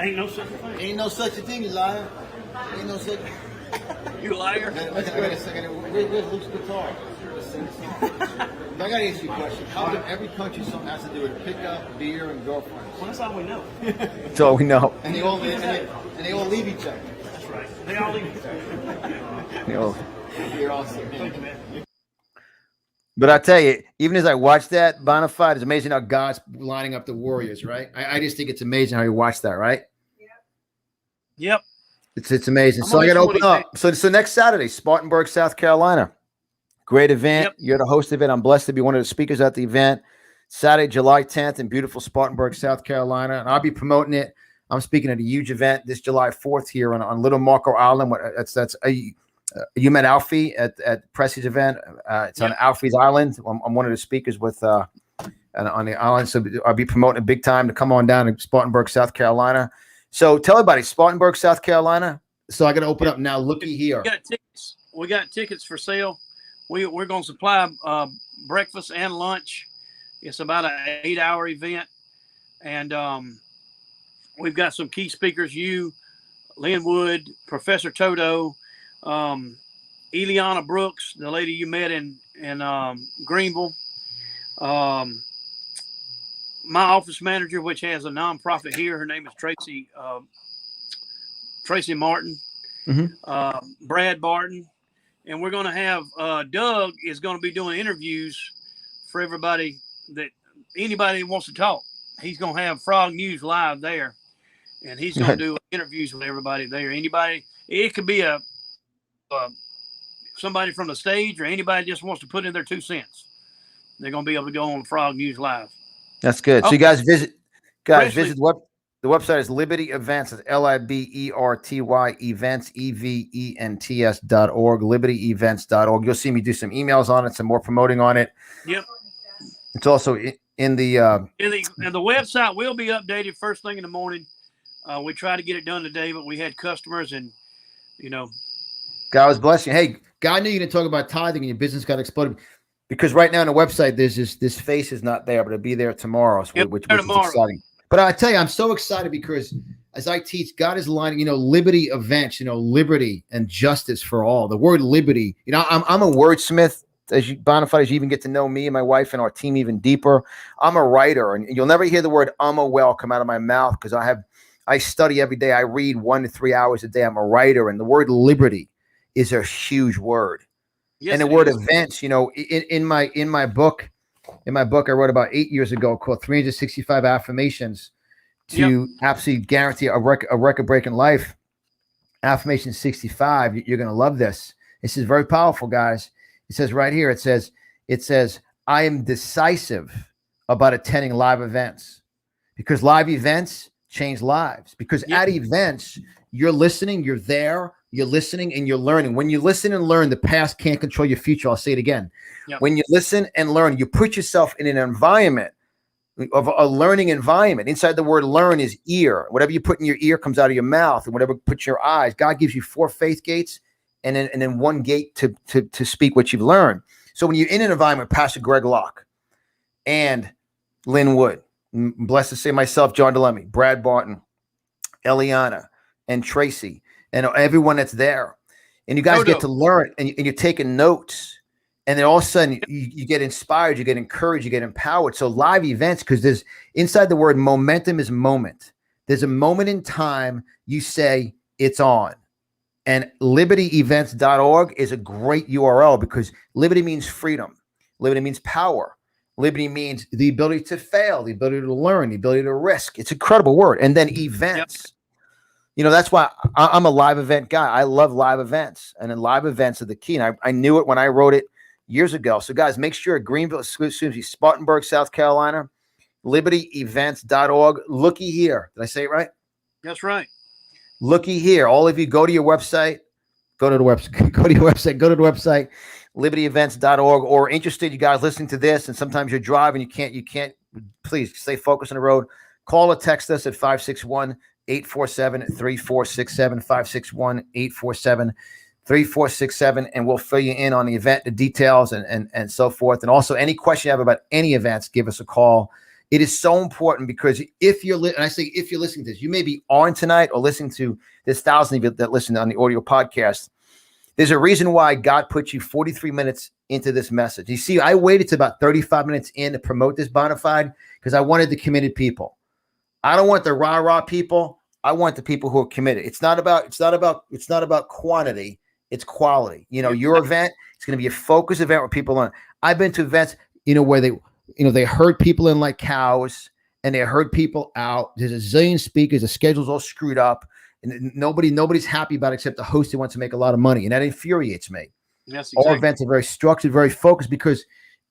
Ain't no such a thing. Ain't no such a thing, you liar. Ain't no such. You liar. Wait a second. Where's Luke's guitar? I gotta ask you a question. How come every country song has to do with pickup, beer, and girlfriends? Well, that's all we know. That's all we know. And they all leave each other. That's right. They all leave each other. You're awesome. Thank you, man. But I tell you, even as I watch that, Bonafide, it's amazing how God's lining up the warriors, right? I just think it's amazing how you watch that, right? Yep. It's amazing. So I got to open up. So next Saturday, Spartanburg, South Carolina. Great event. Yep. You're the host of it. I'm blessed to be one of the speakers at the event. Saturday, July 10th in beautiful Spartanburg, South Carolina. And I'll be promoting it. I'm speaking at a huge event this July 4th here on Little Marco Island. You met Alfie at Pressie's event. It's on Alfie's Island. I'm one of the speakers on the island. So I'll be promoting it big time to come on down to Spartanburg, South Carolina. So tell everybody, Spartanburg, South Carolina. So I got to open up now. Looky here. We got tickets for sale. We're going to supply breakfast and lunch. It's about an 8-hour event. And we've got some key speakers, you, Lynn Wood, Professor Toto, Eliana Brooks, the lady you met in Greenville, my office manager, which has a nonprofit here. Her name is Tracy Martin, Brad Barton. And we're going to have Doug is going to be doing interviews for everybody anybody that wants to talk. He's going to have Frog News Live there, and he's going to do interviews with everybody there. Anybody, it could be somebody from the stage or anybody just wants to put in their 2 cents. They're going to be able to go on Frog News Live. That's good. So you guys visit the website is Liberty Events. It's LIBERTY events, EVENTS.org, libertyevents.org. You'll see me do some emails on it, some more promoting on it. Yep. It's also in the website will be updated first thing in the morning. We tried to get it done today, but we had customers and, God was blessing you. Hey, God knew you didn't talk about tithing and your business got exploded. Because right now on the website, there's this face is not there, but it'll be there tomorrow, which is exciting. But I tell you, I'm so excited because as I teach, God is aligning, liberty events, liberty and justice for all. The word liberty, I'm a wordsmith. Bona fide, as you even get to know me and my wife and our team even deeper. I'm a writer, and you'll never hear the word well come out of my mouth because I study every day. I read 1 to 3 hours a day. I'm a writer, and the word liberty is a huge word. Yes, and the word events, in my book, I wrote about 8 years ago called 365 Affirmations to absolutely guarantee a record-breaking life. Affirmation 65, you're going to love this. This is very powerful, guys. It says right here, it says, I am decisive about attending live events because live events change lives. Because at events, you're listening, you're there, you're listening and you're learning. When you listen and learn, the past can't control your future. I'll say it again. Yep. When you listen and learn, you put yourself in an environment of a learning environment. Inside the word learn is ear. Whatever you put in your ear comes out of your mouth, and whatever you put in your eyes. God gives you 4 faith gates and then 1 gate to speak what you've learned. So when you're in an environment, Pastor Greg Locke and Lynn Wood, blessed to say myself, John DeLemme, Brad Barton, Eliana, and Tracy, and everyone that's there, and you guys get to learn, and you're taking notes, and then all of a sudden you get inspired, you get encouraged, you get empowered. So live events, because there's inside the word momentum is moment. There's a moment in time you say it's on, and libertyevents.org is a great URL because liberty means freedom, liberty means power, liberty means the ability to fail, the ability to learn, the ability to risk. It's an incredible word, and then events. Yep. That's why I'm a live event guy. I love live events, and then live events are the key. And I knew it when I wrote it years ago. So guys, make sure Greenville, Spartanburg, South Carolina, libertyevents.org. Looky here. Did I say it right? That's right. Looky here. All of you go to your website, libertyevents.org, or interested, you guys listening to this, and sometimes you're driving, you can't, please stay focused on the road. Call or text us at 561-847-3467, 561-847-3467, and we'll fill you in on the event, the details, and so forth. And also, any question you have about any events, give us a call. It is so important because if you're listening to this, you may be on tonight or listening to this thousands of you that listen on the audio podcast. There's a reason why God put you 43 minutes into this message. You see, I waited to about 35 minutes in to promote this Bonafide because I wanted the committed people. I don't want the rah-rah people. I want the people who are committed. It's not about quantity. It's quality. Your event, it's going to be a focused event where people learn. I've been to events, where they herd people in like cows and they herd people out. There's a zillion speakers. The schedule's all screwed up. And nobody's happy about it except the host who wants to make a lot of money. And that infuriates me. Yes, exactly. All events are very structured, very focused because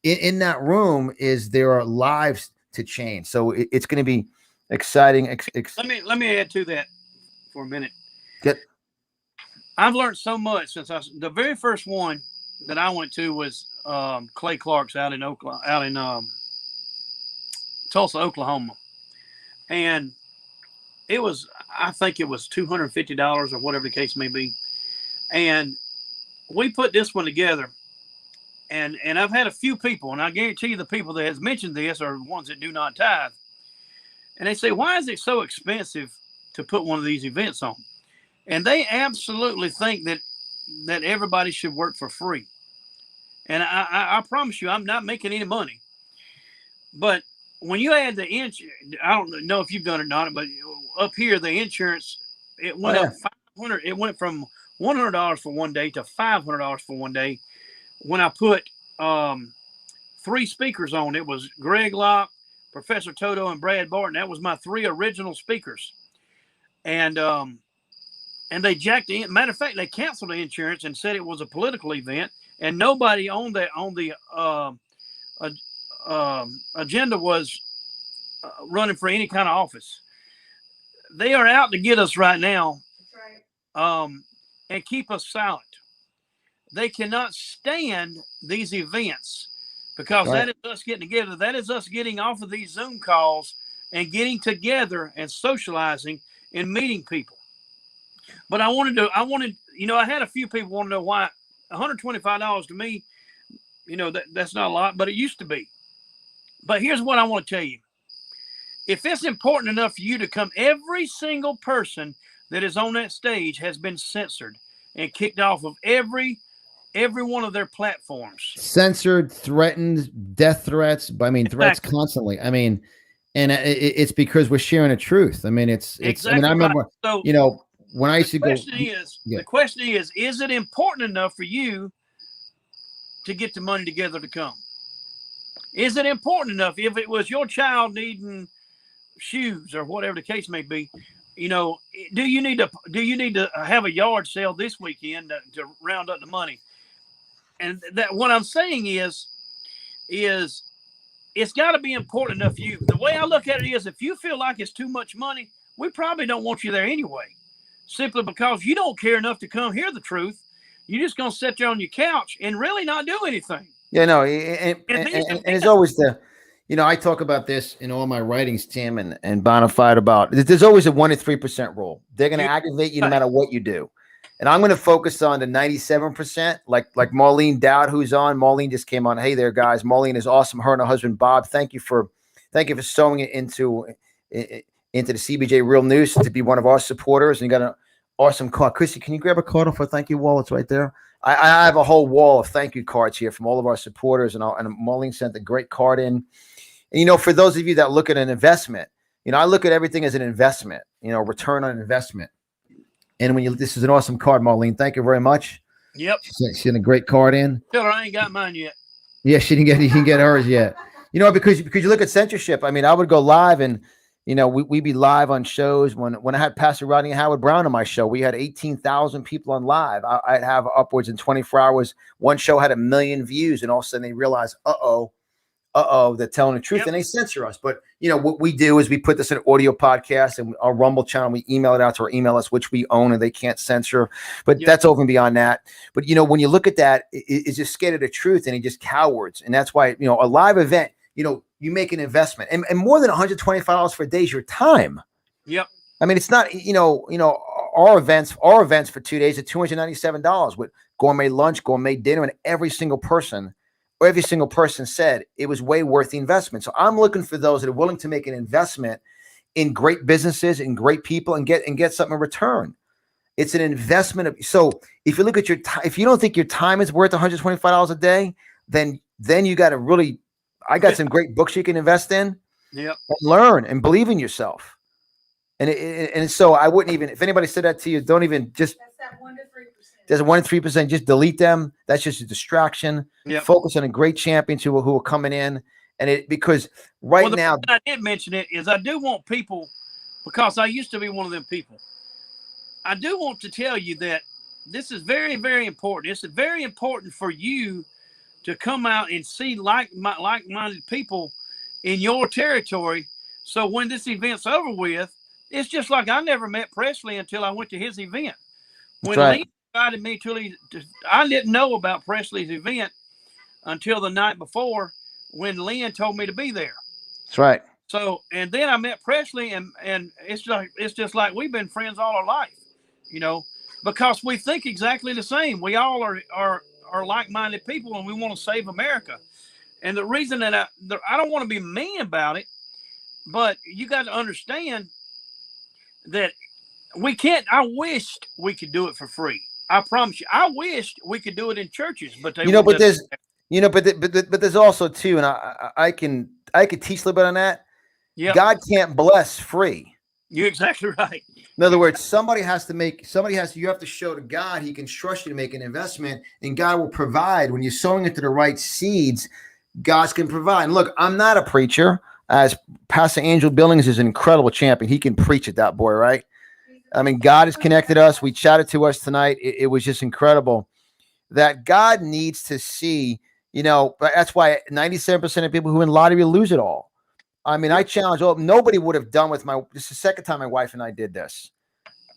in that room there are lives to change. So it's going to be exciting. Let me add to that for a minute. Good. I've learned so much since the very first one that I went to was Clay Clark's out in Tulsa, Oklahoma, and I think it was $250 or whatever the case may be, and we put this one together. And I've had a few people, and I guarantee you the people that has mentioned this are ones that do not tithe. And they say, why is it so expensive to put one of these events on? And they absolutely think that everybody should work for free. And I promise you, I'm not making any money. But when you add the insurance, I don't know if you've done it or not, but up here, the insurance, it went up 500. It went from $100 for one day to $500 for one day. When I put 3 speakers on, it was Greg Locke, Professor Toto, and Brad Barton. That was my 3 original speakers. And they jacked the, matter of fact, they canceled the insurance and said it was a political event, and nobody on the agenda was running for any kind of office. They are out to get us right now. That's right. And keep us silent. They cannot stand these events because that is us getting together. That is us getting off of these Zoom calls and getting together and socializing and meeting people. But I wanted, you know, I had a few people want to know why $125 to me, you know, that's not a lot, but it used to be. But here's what I want to tell you. If it's important enough for you to come, every single person that is on that stage has been censored and kicked off of every one of their platforms. Censored, threatened, death threats. I mean, threats constantly. I mean, and it's because we're sharing the truth. I mean, it's, exactly I mean, I remember, right. So, you know, when I used to go. The question is it important enough for you to get the money together to come? Is it important enough if it was your child needing shoes or whatever the case may be? You know, do you need to have a yard sale this weekend to round up the money? And that what I'm saying is it's got to be important enough for you. The way I look at it is, if you feel like it's too much money, we probably don't want you there anyway, simply because you don't care enough to come hear the truth. You're just going to sit there on your couch and really not do anything. Yeah, no, and it's always the, you know, I talk about this in all my writings, Tim, and Bonafide about, there's always a 1 to 3% rule. They're going to aggravate you no matter what you do. And I'm going to focus on the 97%, like Marlene Dowd, who's on. Marlene just came on. Hey there, guys. Marlene is awesome. Her and her husband, Bob. Thank you for sewing it into the CBJ Real News to be one of our supporters. And you got an awesome card. Chrissy, can you grab a card off our thank you wall? It's right there. I have a whole wall of thank you cards here from all of our supporters, and Marlene sent a great card in. And, you know, for those of you that look at an investment, you know, I look at everything as an investment, you know, return on investment. And when this is an awesome card, Marlene. Thank you very much. Yep. She sent a great card in. Still, I ain't got mine yet. Yeah, she didn't get hers yet. You know, because you look at censorship. I mean, I would go live and, you know, we'd be live on shows. When I had Pastor Rodney Howard Brown on my show, we had 18,000 people on live. I'd have upwards in 24 hours. One show had 1 million views, and all of a sudden they realize, they're telling the truth, and they censor us. But, you know, what we do is we put this in an audio podcast and our Rumble channel. We email it out to our email list, which we own, and they can't censor. But that's over and beyond that. But, you know, when you look at that, it's just scared of the truth, and it just cowards. And that's why, you know, a live event, you know, you make an investment, and more than $125 for a day is your time. Yep. I mean, it's not, you know, our events for 2 days are $297 with gourmet lunch, gourmet dinner, and every single person said it was way worth the investment. So I'm looking for those that are willing to make an investment in great businesses and great people and get something in return. It's an investment. So if you look at your time, if you don't think your time is worth $125 a day, then you got to really. I got some great books you can invest in. Yep. And learn and believe in yourself. And so I wouldn't even, if anybody said that to you, don't even just. That's that 1 to 3%. There's 1 to 3%. Just delete them. That's just a distraction. Yep. Focus on a great champions who are coming in. And because now. I did mention it is I do want people, because I used to be one of them people. I do want to tell you that this is very, very important. It's very important for you to come out and see like-minded people in your territory. So when this event's over with, it's just like I never met Presley until I went to his event. When Lee invited me I didn't know about Presley's event until the night before when Lynn told me to be there. That's right. So, and then I met Presley, and it's just like we've been friends all our life, you know, because we think exactly the same. We all are like-minded people, and we want to save America. And the reason that I don't want to be mean about it but you got to understand that we can't. I wished we could do it for free. I promise you. I wished we could do it in churches, but they but there's, but there's also too, and I can teach a little bit on that. Yeah, God can't bless free. you're exactly right. In other words, you have to show to God he can trust you to make an investment, and God will provide. When you're sowing into the right seeds, God's can provide. And look, I'm not a preacher. As Pastor Angel Billings is an incredible champion. He can preach it, that boy, right? I mean, God has connected us. We chatted to us tonight. It was just incredible that God needs to see, that's why 97% of people who win lottery lose it all. I mean, I challenge nobody would have done with this is the second time my wife and I did this.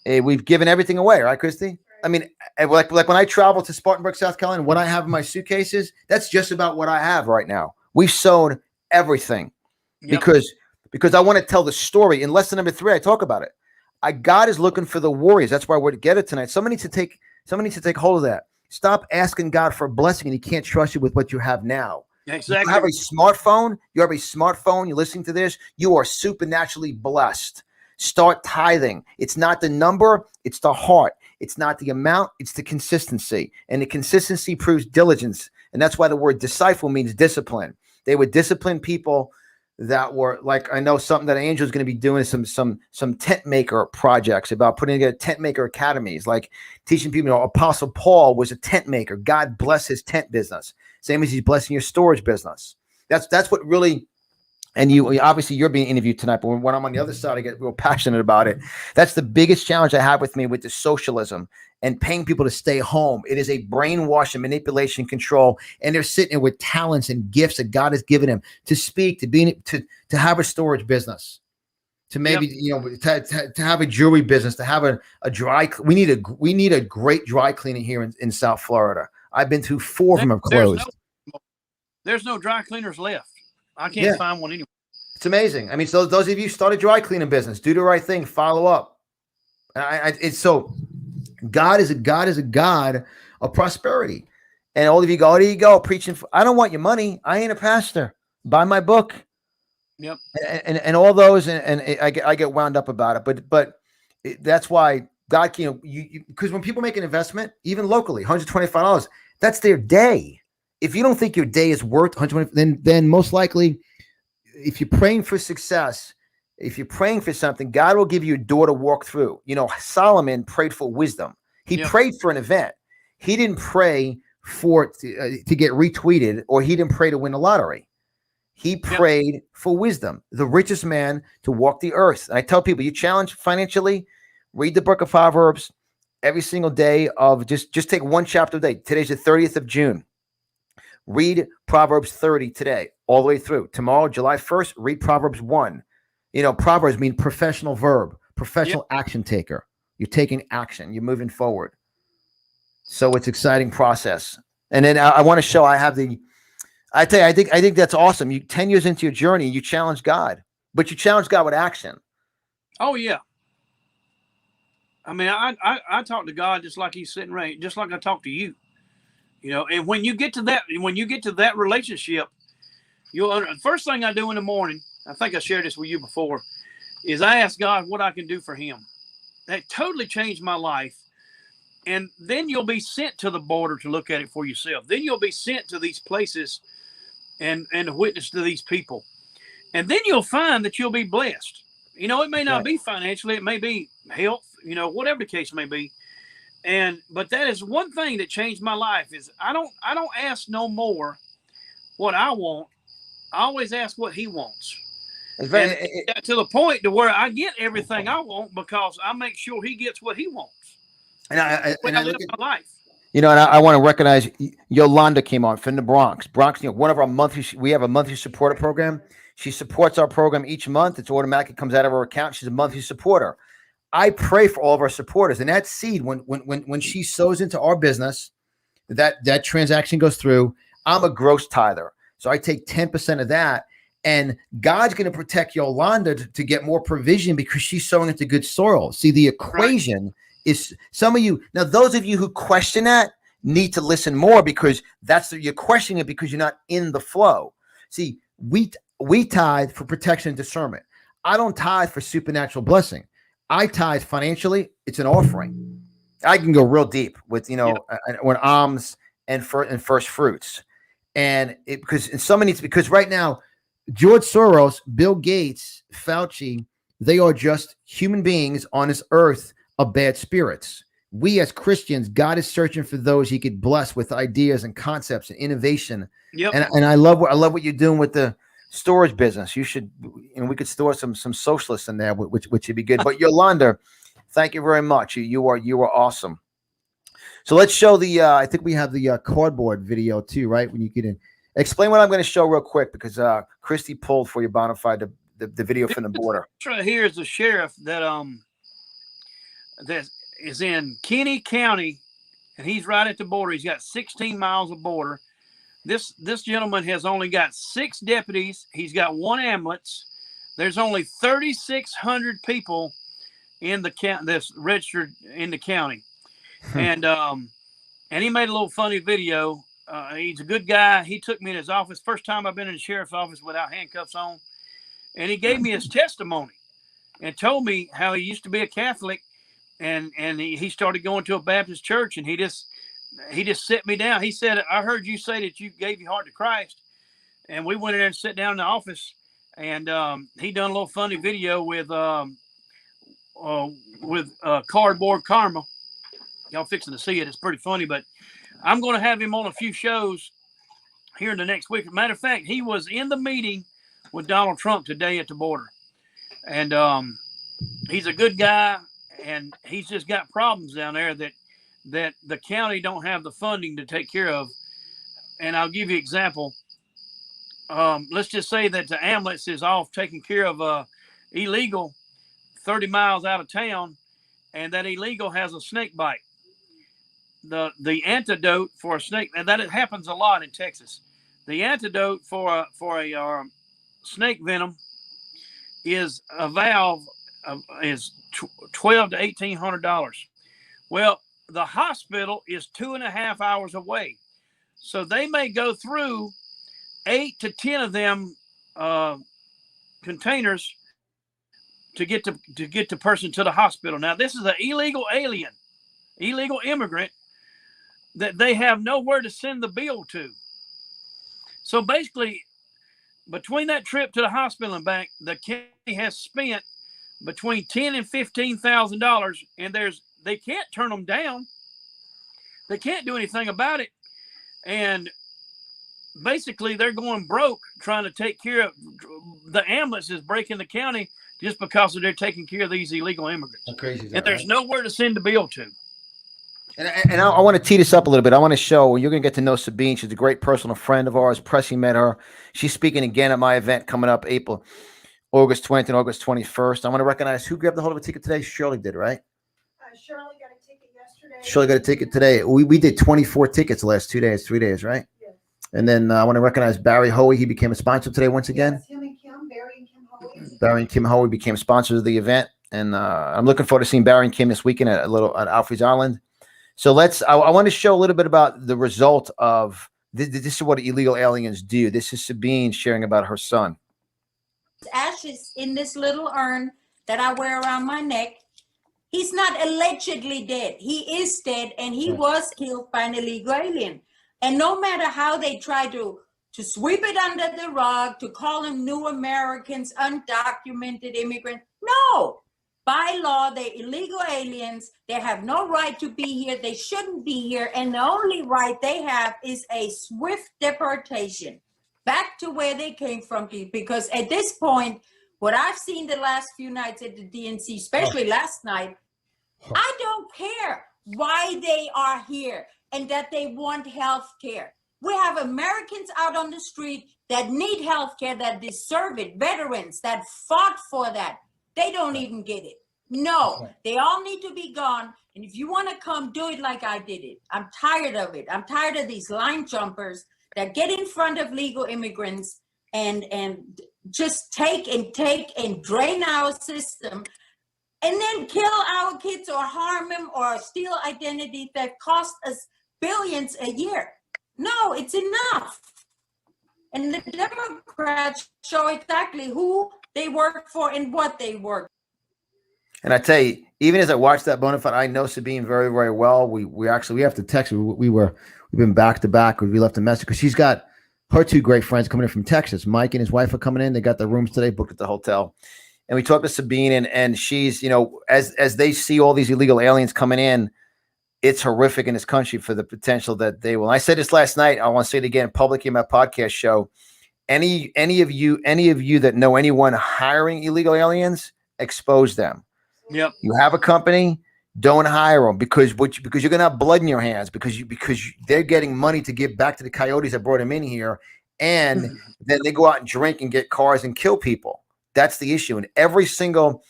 We've given everything away, right, Christy? I mean, like when I travel to Spartanburg, South Carolina, what I have in my suitcases, that's just about what I have right now. We've sold everything because I want to tell the story. In lesson number 3, I talk about it. God is looking for the warriors. That's why we're together tonight. Somebody needs to take hold of that. Stop asking God for a blessing and he can't trust you with what you have now. Exactly. You have a smartphone. You're listening to this. You are supernaturally blessed. Start tithing. It's not the number. It's the heart. It's not the amount. It's the consistency. And the consistency proves diligence. And that's why the word disciple means discipline. They were disciplined people that were like, I know something that Angel's going to be doing some tent maker projects about putting together tent maker academies, like teaching people. Apostle Paul was a tent maker. God bless his tent business. Same as he's blessing your storage business. That's what really, and you're being interviewed tonight, but when I'm on the other side, I get real passionate about it. That's the biggest challenge I have with the socialism and paying people to stay home. It is a brainwash and manipulation control. And they're sitting there with talents and gifts that God has given them to speak, to have a storage business, to maybe, to have a jewelry business, to have a dry, we need a great dry cleaning here in South Florida. I've been through 4 of them have closed. There's no dry cleaners left. I can't find one anywhere. It's amazing. I mean, so those of you start a dry cleaning business, do the right thing, follow up. It's so God is a God of prosperity. And all of you go, there you go, preaching. I don't want your money. I ain't a pastor. Buy my book. Yep. And all those, and I get wound up about it. But that's why God can, because when people make an investment, even locally, $125, that's their day. If you don't think your day is worth $120, then most likely, if you're praying for success, if you're praying for something, God will give you a door to walk through. Solomon prayed for wisdom. He prayed for an event. He didn't pray for it to get retweeted, or he didn't pray to win the lottery. He prayed for wisdom, the richest man to walk the earth. And I tell people, you challenge financially, read the book of Proverbs every single day of just take one chapter a day. Today's the 30th of June. Read Proverbs 30 today, all the way through. Tomorrow, July 1st, read Proverbs 1. Proverbs mean professional verb, professional action taker. You're taking action. You're moving forward. So it's exciting process. And then I want to show I think that's awesome. You 10 years into your journey, you challenge God, but you challenge God with action. Oh yeah. I mean, I talk to God just like he's sitting right, just like I talk to you. And when you get to that relationship, first thing I do in the morning, I think I shared this with you before, is I ask God what I can do for him. That totally changed my life. And then you'll be sent to the border to look at it for yourself. Then you'll be sent to these places and to witness to these people. And then you'll find that you'll be blessed. It may not be financially, it may be health, whatever the case may be. But that is one thing that changed my life is I don't ask no more what I want. I always ask what he wants. It got to the point to where I get everything I want because I make sure he gets what he wants. And I live my life. And I want to recognize Yolanda came on from the Bronx. One of our we have a monthly supporter program. She supports our program each month. It's automatic. It comes out of her account. She's a monthly supporter. I pray for all of our supporters, and that seed, when she sows into our business, that transaction goes through. I'm a gross tither, so I take 10% of that, and God's going to protect Yolanda to get more provision because she's sowing into good soil. See, the equation is some of you now. Those of you who question that need to listen more because you're questioning it because you're not in the flow. See, we tithe for protection and discernment. I don't tithe for supernatural blessing. I tithe financially. It's an offering. I can go real deep with, when alms and first fruits. And because right now, George Soros, Bill Gates, Fauci, they are just human beings on this earth of bad spirits. We as Christians, God is searching for those he could bless with ideas and concepts and innovation. Yep. And I love what you're doing with the storage business. You should, we could store some socialists in there, which would be good. But Yolanda, thank you very much. You are awesome. So let's show the. I think we have the cardboard video too, right? When you get in, explain what I'm going to show real quick because Christy pulled for you, Bonafide, the video from the border. This right here is the sheriff that is in Kinney County, and he's right at the border. He's got 16 miles of border. This gentleman has only got 6 deputies. He's got 1 ambulance. There's only 3,600 people in the county that's registered in the county, and he made a little funny video. He's a good guy. He took me in his office. First time I've been in the sheriff's office without handcuffs on, and he gave me his testimony and told me how he used to be a Catholic, and he started going to a Baptist church, and he just set me down. He said, "I heard you say that you gave your heart to Christ," and we went in there and sat down in the office, and he done a little funny video with Cardboard Karma. Y'all fixing to see it. It's pretty funny, but I'm going to have him on a few shows here in the next week. Matter of fact, he was in the meeting with Donald Trump today at the border, and he's a good guy, and he's just got problems down there that the county don't have the funding to take care of. And I'll give you an example. Let's just say that the ambulance is off taking care of illegal 30 miles out of town, and that illegal has a snake bite. The antidote for a snake, and that it happens a lot in Texas. The antidote for a snake venom is a valve is $1,200 to $1,800. Well, the hospital is 2.5 hours away, so they may go through 8 to 10 of them containers to get the person to the hospital. Now, this is an illegal alien, illegal immigrant that they have nowhere to send the bill to. So basically, between that trip to the hospital and back, the county has spent between $10,000 and $15,000, and they can't turn them down. They can't do anything about it, and basically they're going broke trying to take care of the ambulance is breaking the county just because they're taking care of these illegal immigrants. How crazy is that, and there's right? nowhere to send the bill to. And I want to tee this up a little bit. I want to show you're going to get to know Sabine. She's a great personal friend of ours. Pressy met her. She's speaking again at my event coming up August 20th and August 21st. I want to recognize who grabbed the hold of a ticket today. Shirley did, right? Shirley got a ticket yesterday. Shirley got a ticket today. We did 24 tickets the last 3 days, right? Yes. And then I want to recognize Barry Hoey. He became a sponsor today once again. Yes, him and Kim, Barry and Kim Hoey. Barry and Kim Hoey became sponsors of the event. And I'm looking forward to seeing Barry and Kim this weekend at Alfred's Island. So I want to show a little bit about the result of this is what illegal aliens do. This is Sabine sharing about her son. Ashes in this little urn that I wear around my neck. He's not allegedly dead. He is dead, and he was killed by an illegal alien. And no matter how they try to sweep it under the rug, to call them new Americans, undocumented immigrants, no. By law, they're illegal aliens. They have no right to be here. They shouldn't be here. And the only right they have is a swift deportation back to where they came from. Because at this point, what I've seen the last few nights at the DNC, especially last night, I don't care why they are here and that they want health care. We have Americans out on the street that need health care, that deserve it, veterans that fought for that. They don't even get it. No, they all need to be gone. And if you want to come, do it like I did it. I'm tired of it. I'm tired of these line jumpers that get in front of legal immigrants and just take and drain our system and then kill our kids or harm them or steal identity that cost us billions a year. No, it's enough. And the Democrats show exactly who they work for and what they work. And I tell you, even as I watched that Bonafide, I know Sabine very, very well. We have to text. We've been back to back. We left a message because she's got her two great friends coming in from Texas. Mike and his wife are coming in. They got their rooms today, booked at the hotel. And we talked to Sabine, and she's, as they see all these illegal aliens coming in, it's horrific in this country for the potential that they will. And I said this last night. I want to say it again publicly in my podcast show. Any of you that know anyone hiring illegal aliens, expose them. Yep. You have a company, don't hire them because you're gonna have blood in your hands because they're getting money to give back to the coyotes that brought them in here, and then they go out and drink and get cars and kill people. That's the issue. And every single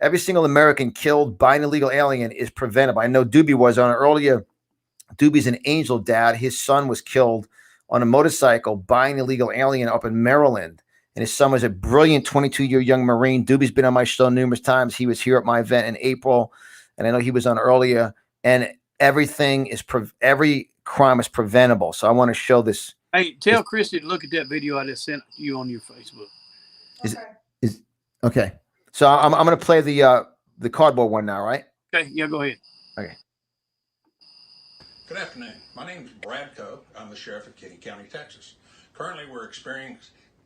American killed by an illegal alien is preventable. I know Doobie was on earlier. Doobie's an angel dad. His son was killed on a motorcycle by an illegal alien up in Maryland. And his son was a brilliant 22-year young Marine. Doobie's been on my show numerous times. He was here at my event in April, and I know he was on earlier. And every crime is preventable. So I want to show this. Hey, tell Christy to look at that video I just sent you on your Facebook. Okay. So I'm going to play the cardboard one now, right? Okay, yeah, go ahead. Okay. Good afternoon. My name is Brad Coe. I'm the sheriff of Kenny County, Texas. Currently, we're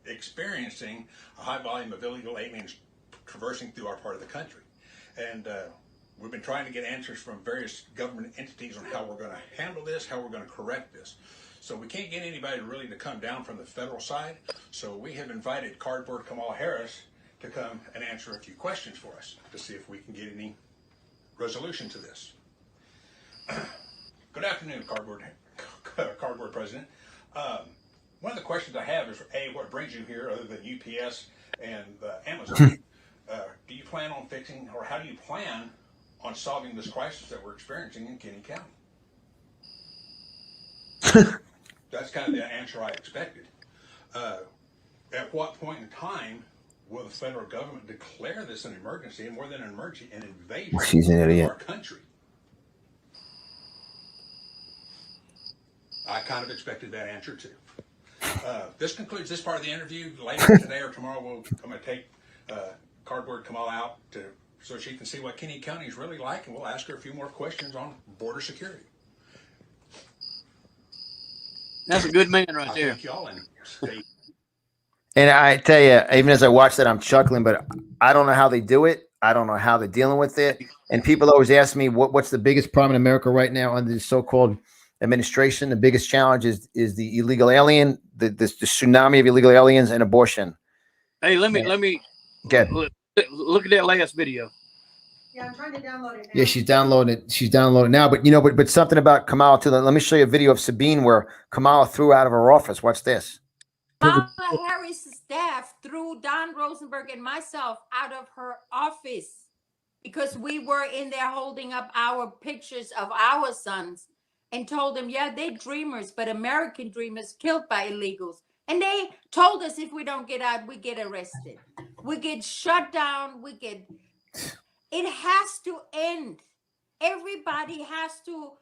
experiencing a high volume of illegal aliens traversing through our part of the country. And we've been trying to get answers from various government entities on how we're going to handle this, how we're going to correct this. So we can't get anybody really to come down from the federal side. So we have invited Cardboard Kamala Harris to come and answer a few questions for us to see if we can get any resolution to this. Good afternoon, Cardboard President. One of the questions I have is, A, what brings you here other than UPS and Amazon? Do you plan on fixing, or how do you plan on solving this crisis that we're experiencing in Kenny County? That's kind of the answer I expected. At what point in time will the federal government declare this an emergency, and more than an emergency, an invasion She's an idiot. of our country? I kind of expected that answer too. This concludes this part of the interview. Later today or tomorrow, I'm going to take Cardboard Kamala out so she can see what Kenny County is really like, and we'll ask her a few more questions on border security. That's a good man right there. Thank y'all, and stay. And I tell you, even as I watch that, I'm chuckling, but I don't know how they do it. I don't know how they're dealing with it. And people always ask me, what's the biggest problem in America right now under this so-called administration? The biggest challenge is the illegal alien, the tsunami of illegal aliens, and abortion. Hey, let me Good. look at that last video. Yeah, I'm trying to download it now. Yeah, she's downloading it. She's downloading now. But but something about Kamala too. Let me show you a video of Sabine where Kamala threw out of her office. Watch this. Kamala Harris' staff threw Don Rosenberg and myself out of her office because we were in there holding up our pictures of our sons and told them, yeah, they're dreamers, but American dreamers killed by illegals. And they told us if we don't get out, we get arrested. We get shut down. It has to end. Everybody has to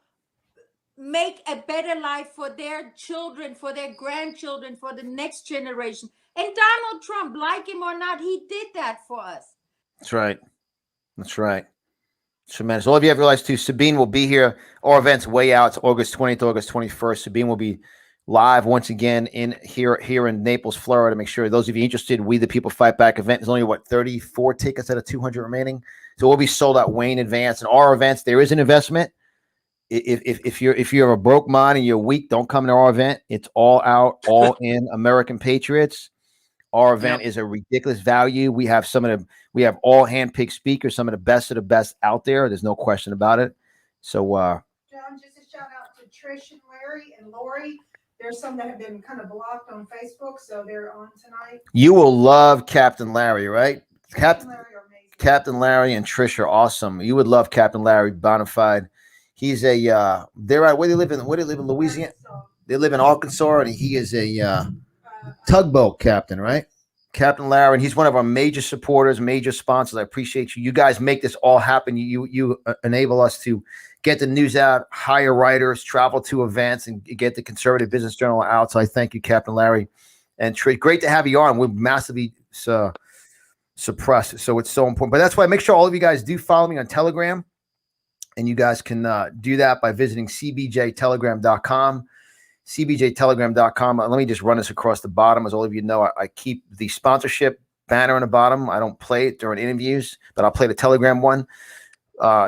make a better life for their children, for their grandchildren, for the next generation. And Donald Trump, like him or not, he did that for us. That's right. That's right. Tremendous. All of you have realized too, Sabine will be here. Our event's way out. It's August 20th, August 21st. Sabine will be live once again here in Naples, Florida. Make sure those of you interested, We the People Fight Back event is only 34 tickets out of 200 remaining. So we'll be sold out way in advance. And our events, there is an investment. If you're a broke mind and you're weak, don't come to our event. It's all out, all in American Patriots. Our event is a ridiculous value. We have all handpicked speakers, some of the best out there. There's no question about it. So John, just a shout out to Trish and Larry and Lori. There's some that have been kind of blocked on Facebook, so they're on tonight. you will love Captain Larry, right? Larry are amazing. Captain Larry and Trish are awesome. You would love Captain Larry Bonafide. He's they're out where they live in Louisiana. They live in Arkansas, and he is a tugboat captain, right? Captain Larry, and he's one of our major supporters, major sponsors. I appreciate you. You guys make this all happen. You enable us to get the news out, hire writers, travel to events, and get the Conservative Business Journal out. So I thank you, Captain Larry and Trish. Great to have you on. We're massively suppress. So it's so important. But that's why make sure all of you guys do follow me on Telegram. And you guys can do that by visiting cbjtelegram.com. cbjtelegram.com. Let me just run this across the bottom. As all of you know, I keep the sponsorship banner on the bottom. I don't play it during interviews, but I'll play the Telegram one.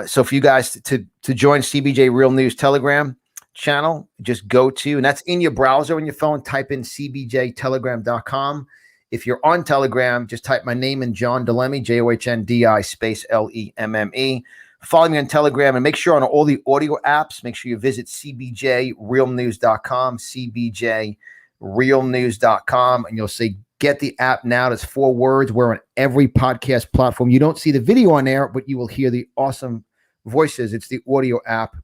So for you guys to join CBJ Real News Telegram channel, just go to, and that's in your browser on your phone, type in cbjtelegram.com. If you're on Telegram, just type my name in, John Delemy, Johndi space Lemme. Follow me on Telegram, and make sure on all the audio apps, make sure you visit cbjrealnews.com, cbjrealnews.com, and you'll see get the app now. There's 4 words. We're on every podcast platform. You don't see the video on there, but you will hear the awesome voices. It's the audio app.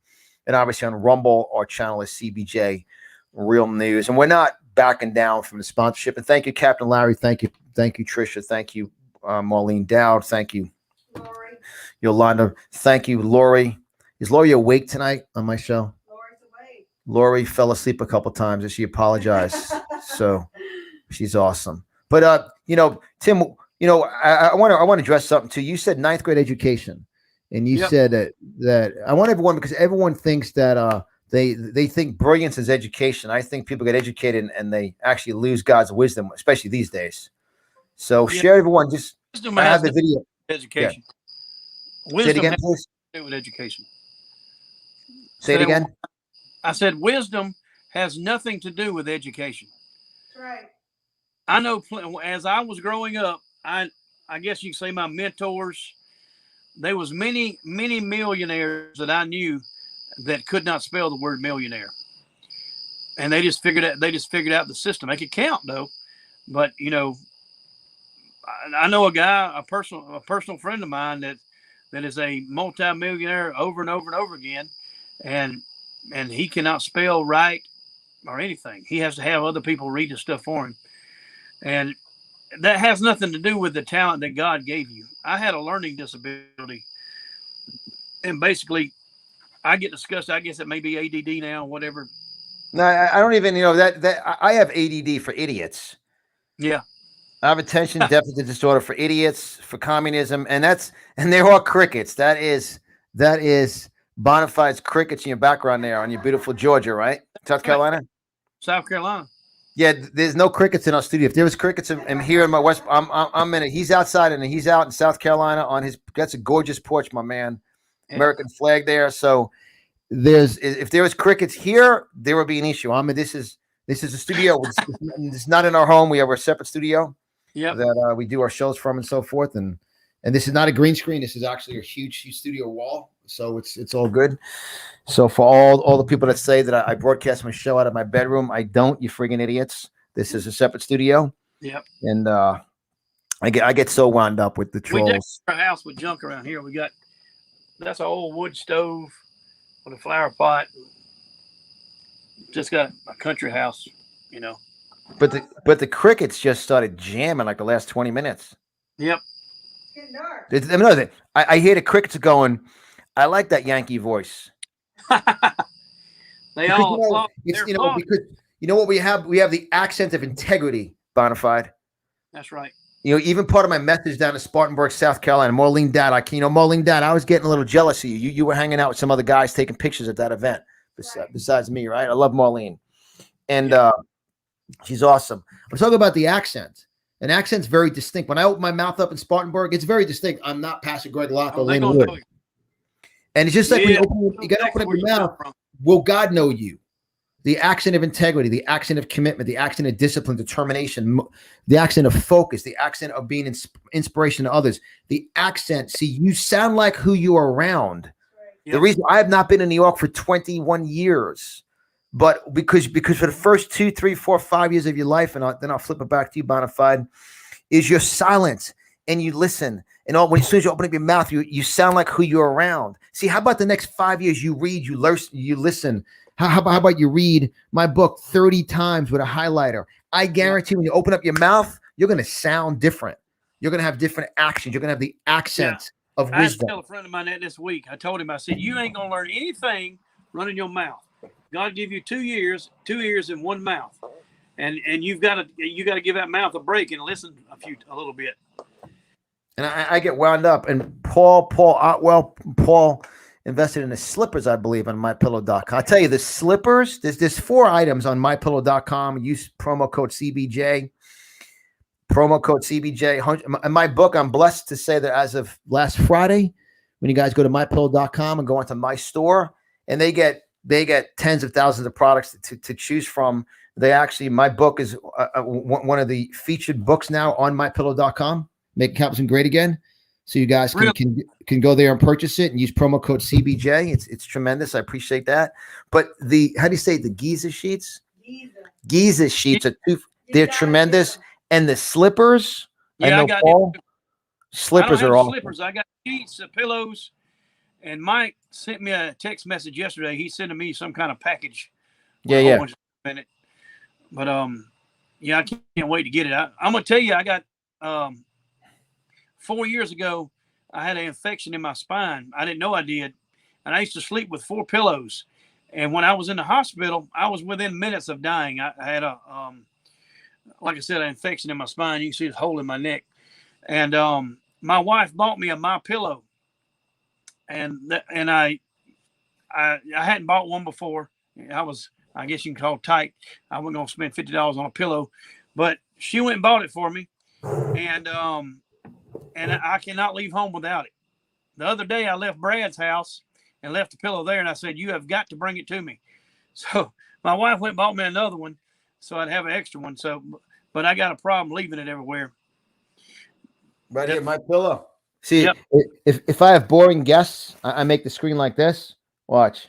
And obviously on Rumble, our channel is CBJ Real News. And we're not backing down from the sponsorship. And thank you, Captain Larry. Thank you, Tricia. Thank you, Marlene Dowd. Thank you, Lori. Yolanda. Thank you, Lori. Is Lori awake tonight on my show? Lori's awake. Lori fell asleep a couple times and she apologized. So she's awesome. But Tim, I want to address something too. You said 9th grade education, and you said that I want everyone, because everyone thinks that they think brilliance is education. I think people get educated and they actually lose God's wisdom, especially these days. So share everyone. Just Wisdom I has have the to video. education. Say it Wisdom again, has please. to do with education. Say it again. I said wisdom has nothing to do with education. That's right. I know as I was growing up, I guess you could say my mentors, there was many millionaires that I knew that could not spell the word millionaire. And they just figured out the system. They could count though. But I know a guy, a personal friend of mine that is a multi-millionaire over and over and over again, and he cannot spell right or anything. He has to have other people read the stuff for him. And that has nothing to do with the talent that God gave you. I had a learning disability, and basically I get discussed. I guess it may be ADD now, whatever. No, I don't even that I have ADD for idiots. Yeah. I have attention deficit disorder for idiots, for communism, and they're all crickets. That is bona fides crickets in your background there on your beautiful Georgia, right? South Carolina? South Carolina. Yeah, there's no crickets in our studio. If there was crickets, I'm here in my west. I'm in it. He's outside, and he's out in South Carolina on his. That's a gorgeous porch, my man. Yeah. American flag there. So if there was crickets here, there would be an issue. This is a studio. It's not in our home. We have a separate studio. Yep. That we do our shows from and so forth, and this is not a green screen. This is actually a huge studio wall, so it's all good. So for all the people that say that I broadcast my show out of my bedroom, I don't. You friggin' idiots! This is a separate studio. Yep. And I get so wound up with the trolls. We decorate our house with junk around here. That's an old wood stove with a flower pot. Just got a country house, But the crickets just started jamming like the last 20 minutes. Yep. It's getting dark. I hear the crickets going, I like that Yankee voice. They Because, all because what we have the accent of integrity, Bonafide. That's right. Even part of my message down in Spartanburg, South Carolina, Marlene Dowd, Marlene Dowd, I was getting a little jealous of you. You were hanging out with some other guys taking pictures at that event besides me, right? I love Marlene. And she's awesome. I'm talking about the accent. An accent's very distinct. When I open my mouth up in Spartanburg, it's very distinct. I'm not Pastor Greg Locke or Lynn Wood. And it's just like when you got to open up your mouth. Will God know you? The accent of integrity, the accent of commitment, the accent of discipline, determination, the accent of focus, the accent of being inspiration to others. The accent, see, you sound like who you are around. Right. Yep. The reason I have not been in New York for 21 years, but because for the first 2, 3, 4, 5 years of your life, and then I'll flip it back to you, Bonafide, is you're silent and you listen. And as soon as you open up your mouth, you sound like who you're around. See, how about the next 5 years? You read, you listen. How about you read my book 30 times with a highlighter? I guarantee when you open up your mouth, you're going to sound different. You're going to have different actions. You're going to have the accent of wisdom. I tell a friend of mine that this week. I told him, I said, you ain't going to learn anything running your mouth. God give you 2 ears and one mouth. And you got to give that mouth a break and listen a little bit. And I get wound up. And Paul invested in the slippers, I believe, on mypillow.com. I tell you, the slippers, there's 4 items on mypillow.com. Use promo code CBJ. Promo code CBJ. In my book, I'm blessed to say that as of last Friday, when you guys go to mypillow.com and go into my store, and they get tens of thousands of products to choose from. My book is one of the featured books now on mypillow.com. Make Captain great again. So you guys can go there and purchase it and use promo code CBJ. It's tremendous. I appreciate that. But how do you say it? The Giza sheets? Giza sheets they're tremendous. And the slippers, Yeah, I know Paul, slippers are awesome. Slippers. I got sheets, pillows, and Mike sent me a text message yesterday. He's sending me some kind of package. Yeah. But yeah, I can't wait to get it. I'm gonna tell you, I got 4 years ago, I had an infection in my spine. I didn't know I did, and I used to sleep with 4 pillows. And when I was in the hospital, I was within minutes of dying. I had like I said, an infection in my spine. You can see this hole in my neck. And my wife bought me a MyPillow, and I hadn't bought one before. I guess you can call it tight. I wasn't gonna spend $50 on a pillow, but she went and bought it for me, and I cannot leave home without it. The other day, I left Brad's house and left the pillow there, and I said, "You have got to bring it to me." So my wife went and bought me another one, so I'd have an extra one. So, but I got a problem leaving it everywhere. Right here, my pillow. See, if I have boring guests, I make the screen like this. Watch.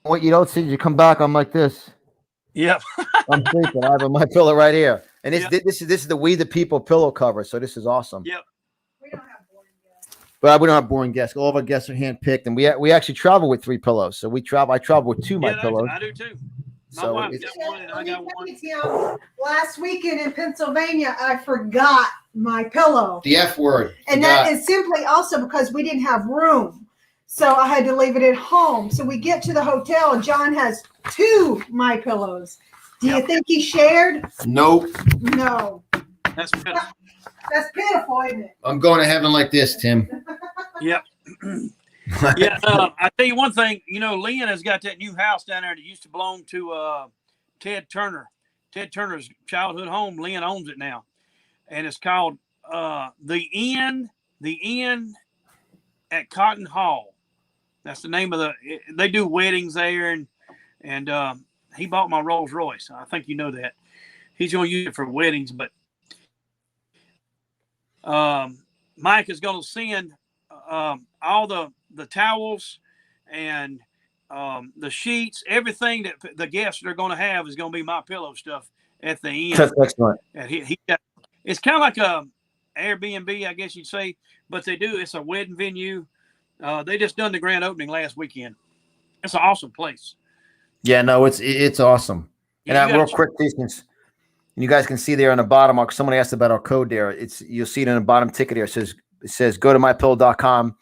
What you don't see, you come back. I'm like this. Yep. I'm sleeping. I have my pillow right here, and this is the We the People pillow cover. So this is awesome. Yep. We don't have boring guests. But we don't have boring guests. All of our guests are handpicked, and we actually travel with 3 pillows. So I travel with 2 my pillows. I do too. So my wife got one, and I got one. Tim, last weekend in Pennsylvania, I forgot my pillow. The F word. And that is simply also because we didn't have room. So I had to leave it at home. So we get to the hotel and John has 2 my pillows. Do you think he shared? Nope. No. That's pitiful. That's pitiful, isn't it? I'm going to heaven like this, Tim. Yep. Yeah. I tell you one thing. Lynn has got that new house down there that used to belong to Ted Turner. Ted Turner's childhood home. Lynn owns it now, and it's called the Inn. The Inn at Cotton Hall. That's the name of they do weddings there, and he bought my Rolls Royce. I think you know that. He's going to use it for weddings, but Mike is going to send all the towels and the sheets, everything that the guests are going to have is going to be my pillow stuff at the end. That's excellent. And it's kind of like a Airbnb, I guess you'd say, but it's a wedding venue. They just done the grand opening last weekend. It's an awesome place. Yeah, no, it's awesome. And real quick, you guys can see there on the bottom. Somebody asked about our code there. You'll see it in the bottom ticket here. It says go to mypillow.com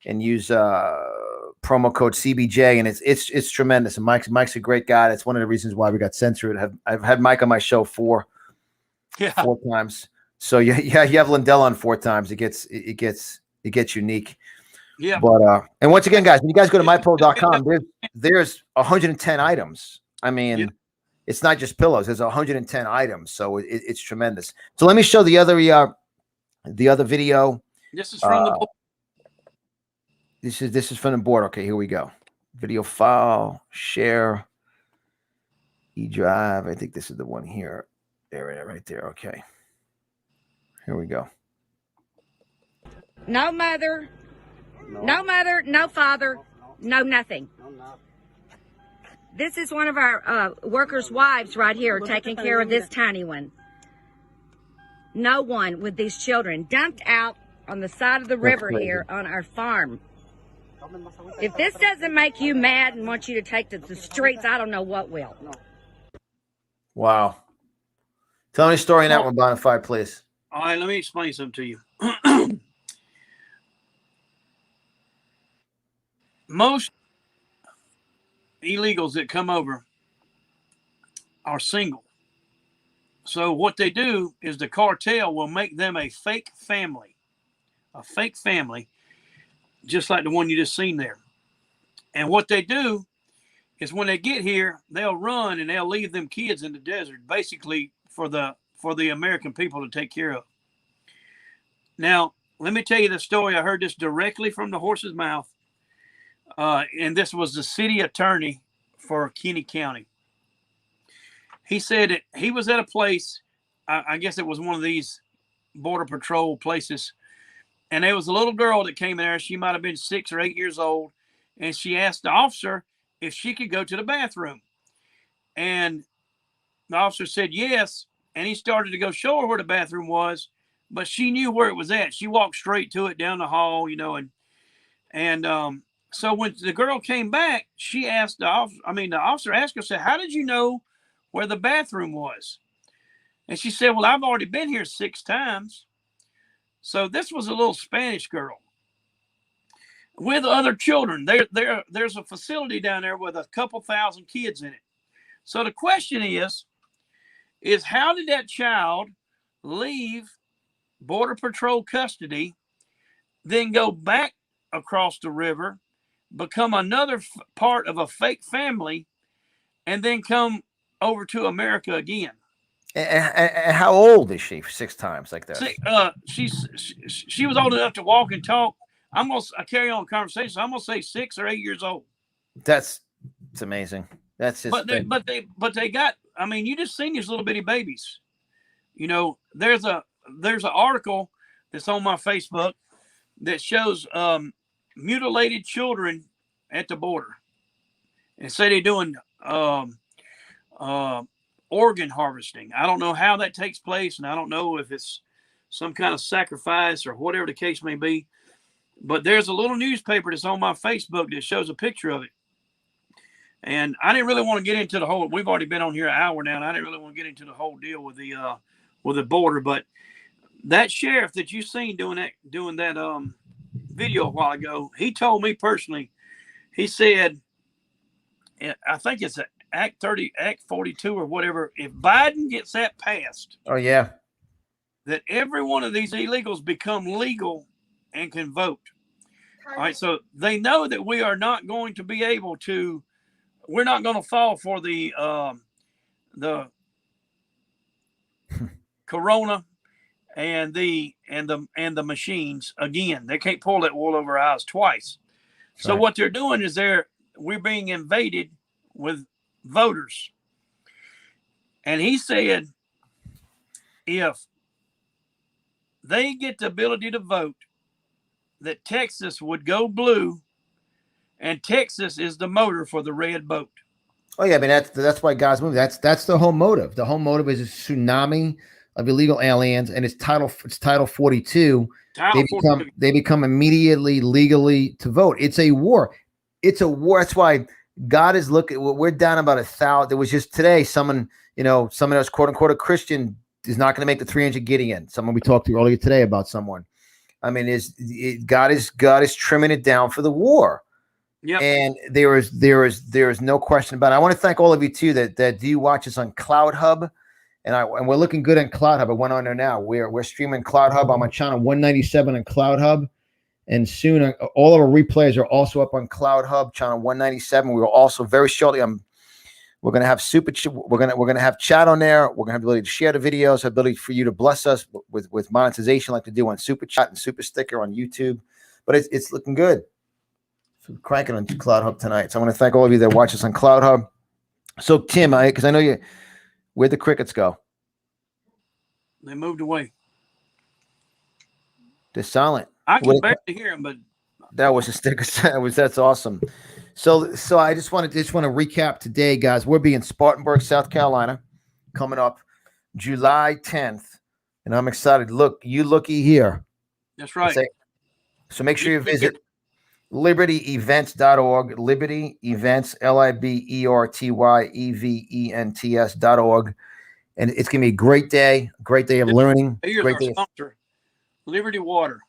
and use promo code CBJ, and it's tremendous. And Mike's a great guy. That's one of the reasons why we got censored. I've had Mike on my show 4 times. So you have Lindell on 4 times. It gets unique. Yeah. But and once again, guys, when you guys go to mypillow.com, there's 110 items. I mean, it's not just pillows. There's 110 items, so it's tremendous. So let me show the other video. This is from the board. This is from the board. Okay, here we go. Video file, share, eDrive. I think this is the one here. There, right there. Okay. Here we go. No mother, no father, no nothing. This is one of our workers' wives right here taking care of this tiny one. No one with these children dumped out on the side of the river here on our farm. If this doesn't make you mad and want you to take to the streets, I don't know what will. Wow. Tell me a story in that one, Bonafide, please. All right, let me explain something to you. Most illegals that come over are single. So what they do is the cartel will make them a fake family, just like the one you just seen there. And what they do is when they get here, they'll run and they'll leave them kids in the desert, basically for the American people to take care of. Now, let me tell you the story. I heard this directly from the horse's mouth. And this was the city attorney for Kinney County. He said that he was at a place, I guess it was one of these border patrol places, and there was a little girl that came in there. She might have been 6 or 8 years old, and she asked the officer if she could go to the bathroom. And the officer said yes, and he started to go show her where the bathroom was, but she knew where it was at. She walked straight to it down the hall, and so when the girl came back, she asked the officer asked her, said, "How did you know where the bathroom was?" And she said, "Well, I've already been here 6 times." So this was a little Spanish girl with other children. There's a facility down there with a couple thousand kids in it. So the question is how did that child leave Border Patrol custody, then go back across the river, become another part of a fake family, and then come over to America again? And how old is she? 6 times like that? She was old enough to walk and talk. I carry on conversation. I'm gonna say 6 or 8 years old. It's amazing. That's just. But they got. I mean, you just seen these little bitty babies. There's an article that's on my Facebook that shows mutilated children at the border, and say they're doing organ harvesting. I don't know how that takes place, and I don't know if it's some kind of sacrifice or whatever the case may be. But there's a little newspaper that's on my Facebook that shows a picture of it. And I didn't really want to get into the whole. We've already been on here an hour now, and I didn't really want to get into the whole deal with the border. But that sheriff that you seen doing that video a while ago, he told me personally. He said, I think it's Act 42 or whatever. If Biden gets that passed, Oh yeah. that every one of these illegals become legal and can vote. All right, so they know that we are not going to be able to. We're not going to fall for the corona and the machines again. They can't pull that wool over our eyes twice. So Right. what they're doing is we're being invaded with voters. And he said, if they get the ability to vote, that Texas would go blue, and Texas is the motor for the red boat. Oh yeah, I mean that's why God's moving. That's the whole motive. The whole motive is a tsunami of illegal aliens, and it's title 42. They become immediately legally to vote. It's a war. It's a war. That's why God is looking. We're down about 1,000. There was just today someone else, quote unquote, a Christian is not going to make the 300 Gideon. Someone we talked to earlier today about someone. I mean, God is trimming it down for the war. Yep. And there is no question about it. I want to thank all of you too that do watch us on Cloud Hub, and we're looking good on Cloud Hub. I went on there now. We're streaming Cloud Hub. I'm on channel 197 on Cloud Hub, and soon all of our replays are also up on Cloud Hub channel 197. We will also very shortly. We're gonna have we're gonna have chat on there. We're gonna have the ability to share the videos, ability for you to bless us with monetization like they do on Super Chat and Super Sticker on YouTube. But it's looking good. So cranking on Cloud Hub tonight. So I want to thank all of you that watch us on Cloud Hub. So Tim, because I know where'd the crickets go? They moved away. They're silent. I can barely hear them, but that was a sticker. That's awesome. So I just want to recap today, guys. We'll be in Spartanburg, South Carolina, coming up July 10th, and I'm excited. Looky here. That's right. So make sure you visit libertyevents.org, Liberty Events, LIBERTYEVENTS.org. And it's going to be a great day of learning. Here's Great our day. sponsor, Liberty Water.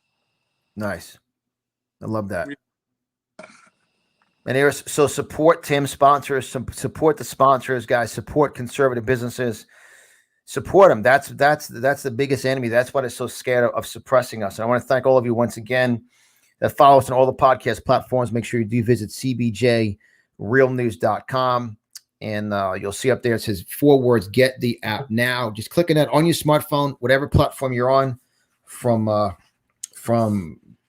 Nice. I love that. And so support Tim's sponsors, support the sponsors, guys, support conservative businesses. support them. That's the biggest enemy. That's why they're so scared of suppressing us. And I want to thank all of you once again that follow us on all the podcast platforms. Make sure you do visit cbjrealnews.com. And you'll see up there, it says 4 words, get the app now. Just clicking that on your smartphone, whatever platform you're on, from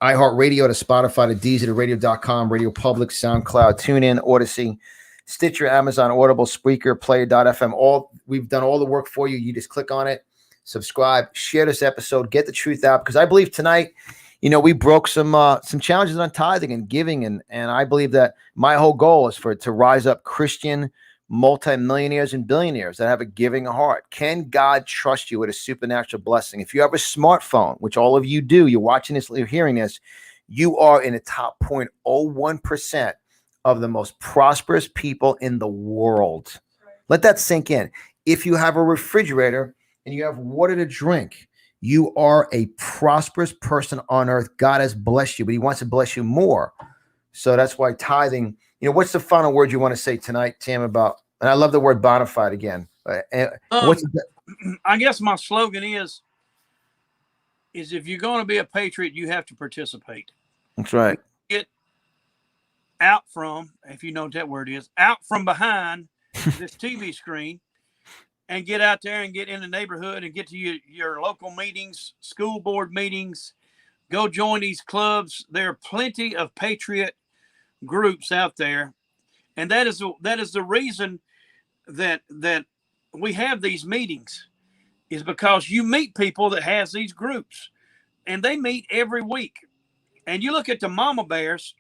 iHeartRadio to Spotify to Deezer to radio.com, Radio Public, SoundCloud, TuneIn, Odyssey, Stitcher, Amazon, Audible, Spreaker, Player.fm. We've done all the work for you. You just click on it, subscribe, share this episode, get the truth out. Because I believe tonight, we broke some challenges on tithing and giving. And I believe that my whole goal is for it to rise up Christian multimillionaires and billionaires that have a giving heart. Can God trust you with a supernatural blessing? If you have a smartphone, which all of you do, you're watching this, you're hearing this, you are in the top 0.01% of the most prosperous people in the world. Let that sink in. If you have a refrigerator and you have water to drink, you are a prosperous person on earth. God has blessed you, but he wants to bless you more. So that's why tithing, what's the final word you want to say tonight, Tim, about, and I love the word bona fide again. I guess my slogan is if you're going to be a patriot, you have to participate. That's right. Get out from, if you know what that word is, out from behind this TV screen and get out there and get in the neighborhood and get to your local meetings, school board meetings, go join these clubs. There are plenty of patriot groups out there. And that is the reason that we have these meetings, is because you meet people that has these groups, and they meet every week. And you look at the mama bears,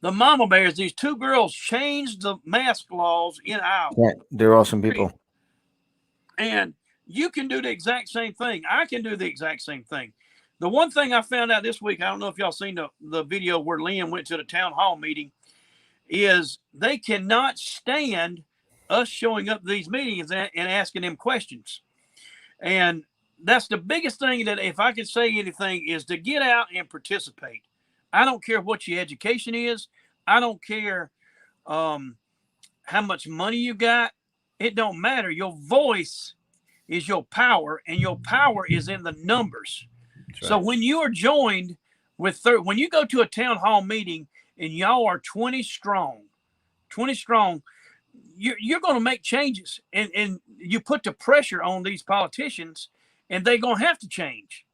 these 2 girls changed the mask laws in Iowa. Yeah, they're awesome people. And you can do the exact same thing. I can do the exact same thing. The one thing I found out this week, I don't know if y'all seen the video where Lynn went to the town hall meeting, is they cannot stand us showing up to these meetings and asking them questions. And that's the biggest thing, that if I could say anything, is to get out and participate. I don't care what your education is. I don't care how much money you got. It don't matter. Your voice is your power, and your power is in the numbers. Right. So when you are joined with when you go to a town hall meeting and y'all are 20 strong, you're going to make changes, and you put the pressure on these politicians, and they're going to have to change.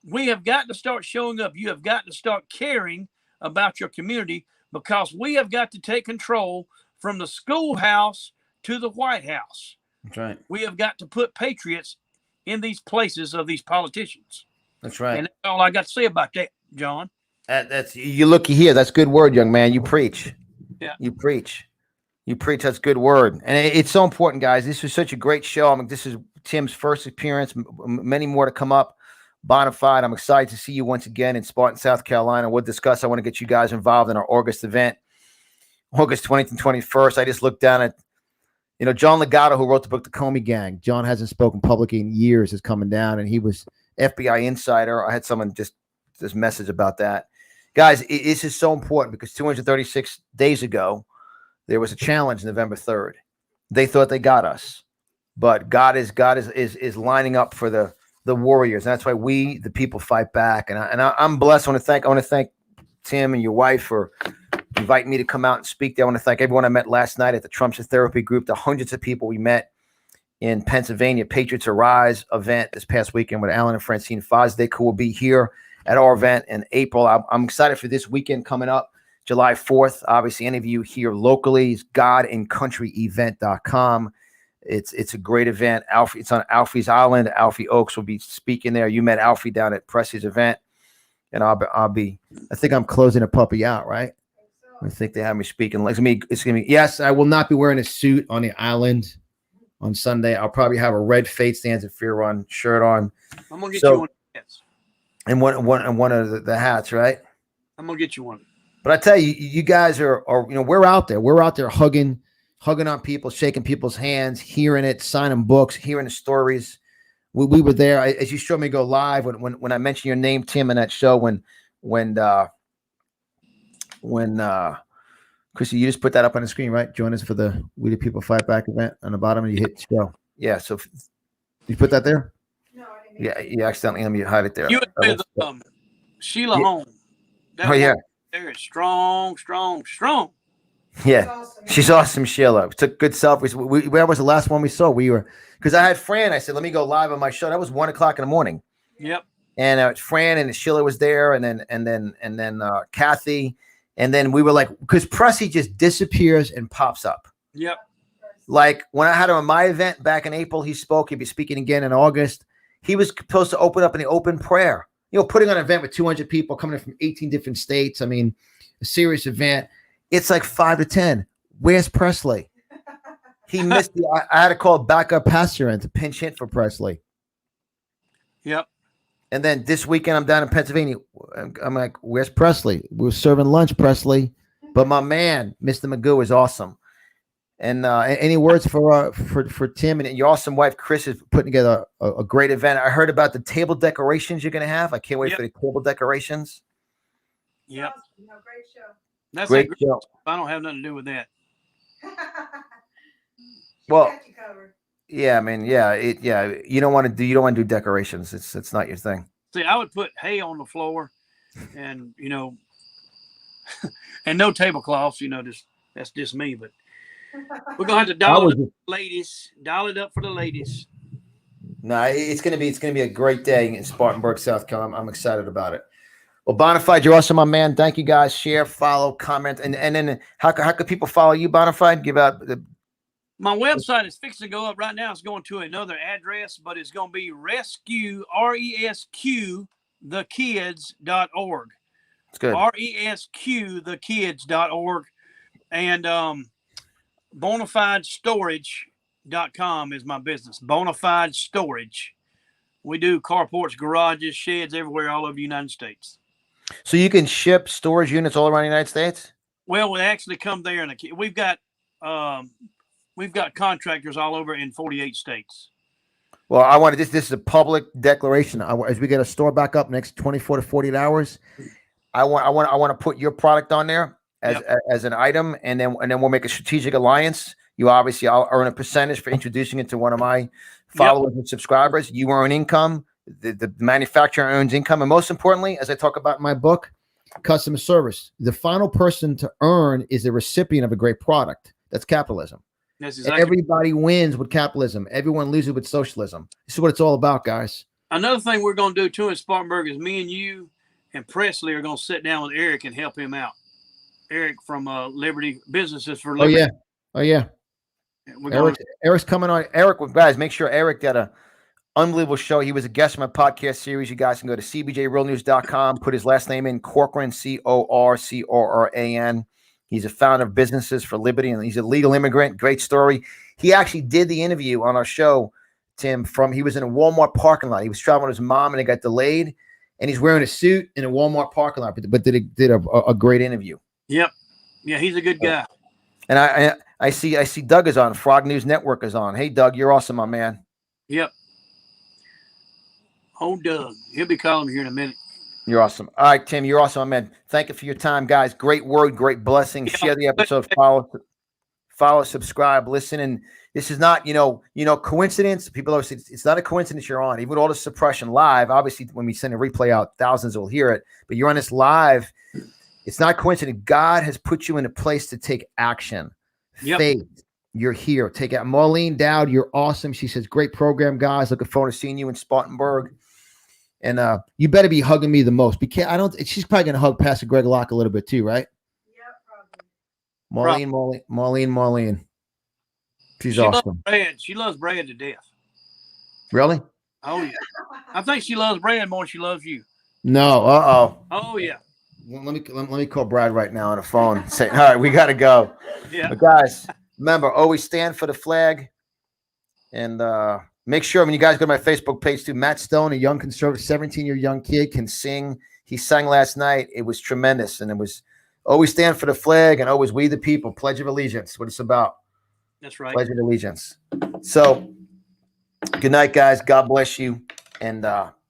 We have got to start showing up. You have got to start caring about your community, because we have got to take control from the schoolhouse to the White House. That's right. We have got to put patriots in these places of these politicians. That's right. And that's all I got to say about that, John. That's you looky here. That's good word, young man. You preach. Yeah. You preach. That's good word. And it's so important, guys. This was such a great show. I mean, this is Tim's first appearance. Many more to come up. Bonafide. I'm excited to see you once again in Spartan, South Carolina. We'll discuss. I want to get you guys involved in our August event, August 20th and 21st. I just looked down at, John Legato, who wrote the book, The Comey Gang. John hasn't spoken publicly in years, is coming down, and he was FBI insider. I had someone just this message about that. Guys, this is so important, because 236 days ago, there was a challenge November 3rd. They thought they got us, but God is lining up for the warriors. And that's why we, the people, fight back. And I'm blessed. I want to thank Tim and your wife for inviting me to come out and speak there. I want to thank everyone I met last night at the Trumpster Therapy Group, the hundreds of people we met in Pennsylvania, Patriots Arise event this past weekend with Alan and Francine Fosdick, who will be here at our event in April. I'm excited for this weekend coming up, July 4th. Obviously, any of you here locally, is godandcountryevent.com. It's a great event. Alfie, it's on Alfie's Island. Alfie Oakes will be speaking there. You met Alfie down at Presley's event, and I'll be. I think I'm closing a puppy out, right? I think they have me speaking. It's gonna be. Yes, I will not be wearing a suit on the island on Sunday. I'll probably have a red Fate Stands and Fear Run shirt on. I'm gonna get you one of the hats. And one of the hats, right? I'm gonna get you one. But I tell you, you guys are we're out there. We're out there hugging on people, shaking people's hands, hearing it, signing books, hearing the stories. We were there. As you showed me go live when I mentioned your name, Tim, in that show, when Chrissy, you just put that up on the screen, right? Join us for the We the People Fight Back event on the bottom, and you hit show. Yeah. So you put that there. No, I didn't. Yeah. You accidentally let me hide it there. You with Sheila Yeah. Holmes. That Oh yeah. woman there is strong. Yeah. Awesome. She's awesome, Sheila. We took good selfies. Where was the last one we saw? We were because I had Fran. I said, let me go live on my show. That was 1 o'clock in the morning. Yep. And Fran and Sheila was there, and then Kathy, and then we were like, because Pressy just disappears and pops up. Yep. Like when I had him at my event back in April, he spoke. He'd be speaking again in August. He was supposed to open up in the open prayer. Putting on an event with 200 people coming in from 18 different states. I mean, a serious event. It's like 5 to 10. Where's Presley? He missed I had to call a backup pastor in to pinch hit for Presley. Yep. And then this weekend, I'm down in Pennsylvania. I'm like, where's Presley? We were serving lunch, Presley. But my man, Mr. Magoo, is awesome. And any words for Tim and your awesome wife, Chris, is putting together a great event. I heard about the table decorations you're going to have. I can't wait for the table decorations. Yep. No, great show. That's Great a show. I don't have nothing to do with that. Well, Got you covered. yeah, I mean, you don't want to do decorations. It's not your thing. See, I would put hay on the floor, and and no tablecloths. That's just me. But we're gonna have to dial it up, ladies. Dial it up for the ladies. No, it's gonna be a great day in Spartanburg, South Carolina. I'm excited about it. Well, Bonafide, you're awesome, my man. Thank you, guys. Share, follow, comment, and then how could people follow you, Bonafide? Give out the. My website is fixing to go up right now. It's going to another address, but it's going to be rescue, RESQ, thekids.org. It's good. RESQ, thekids.org. And bonafidestorage.com is my business. Bonafide Storage. We do carports, garages, sheds everywhere, all over the United States. So you can ship storage units all around the United States? Well, we actually come there, and we've got contractors all over in 48 states. Well, I wanted this is a public declaration. As we get a store back up next 24 to 48 hours, I want to put your product on there as an item, and then we'll make a strategic alliance. I'll earn a percentage for introducing it to one of my followers and subscribers. You earn income. The manufacturer earns income. And most importantly, as I talk about in my book, customer service. The final person to earn is the recipient of a great product. That's capitalism. That's exactly. Everybody wins with capitalism. Everyone loses with socialism. This is what it's all about, guys. Another thing we're going to do too in Spartanburg is me and you and Presley are going to sit down with Eric and help him out. Eric from Liberty Businesses for Liberty. Oh yeah. Eric's coming on. Eric, guys, make sure Eric got a unbelievable show. He was a guest on my podcast series. You guys can go to cbjrealnews.com, put his last name in, Corcoran, Corcoran. He's a founder of Businesses for Liberty, and he's a legal immigrant. Great story. He actually did the interview on our show, Tim, he was in a Walmart parking lot. He was traveling with his mom, and it got delayed, and he's wearing a suit in a Walmart parking lot, but did a great interview. Yep. Yeah, he's a good guy. And I see Doug is on. Frog News Network is on. Hey, Doug, you're awesome, my man. Yep. Oh, Doug. He'll be calling me here in a minute. You're awesome. All right, Tim, you're awesome, my man. Thank you for your time, guys. Great word, great blessing. Share the episode. Follow, subscribe, listen. And this is not, coincidence. People always say it's not a coincidence you're on. Even with all the suppression live, obviously, when we send a replay out, thousands will hear it. But you're on this live. It's not coincidence. God has put you in a place to take action. Yep. Faith. You're here. Take out Marlene Dowd. You're awesome. She says, great program, guys. Looking forward to seeing you in Spartanburg. And you better be hugging me the most. Because she's probably gonna hug Pastor Greg Locke a little bit too, right? Yeah, probably. Marlene. She awesome. She loves Brad to death. Really? Oh yeah. I think she loves Brad more than she loves you. No. Oh yeah. Let me call Brad right now on the phone. Say, all right, we got to go. Yeah. But guys, remember, always stand for the flag. And make sure when you guys go to my Facebook page too, Matt Stone, a young conservative, 17-year young kid, can sing. He sang last night. It was tremendous. And it was always stand for the flag and always we the people. Pledge of allegiance. What it's about. That's right. Pledge of allegiance. So good night, guys. God bless you. And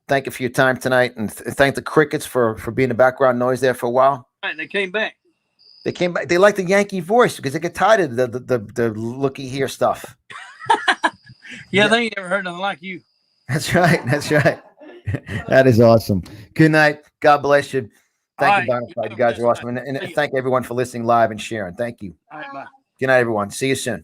thank you for your time tonight, and thank the crickets for being the background noise there for a while. Right, they came back. They came back. They like the Yankee voice because they get tired of the looky here stuff. Yeah, they ain't never heard nothing like you. That's right. That's right. That is awesome. Good night. God bless you. Thank All you, right. Bonafide. You guys are awesome. And See ya. thank everyone for listening live and sharing. Thank you. All right, bye. Good night, everyone. See you soon.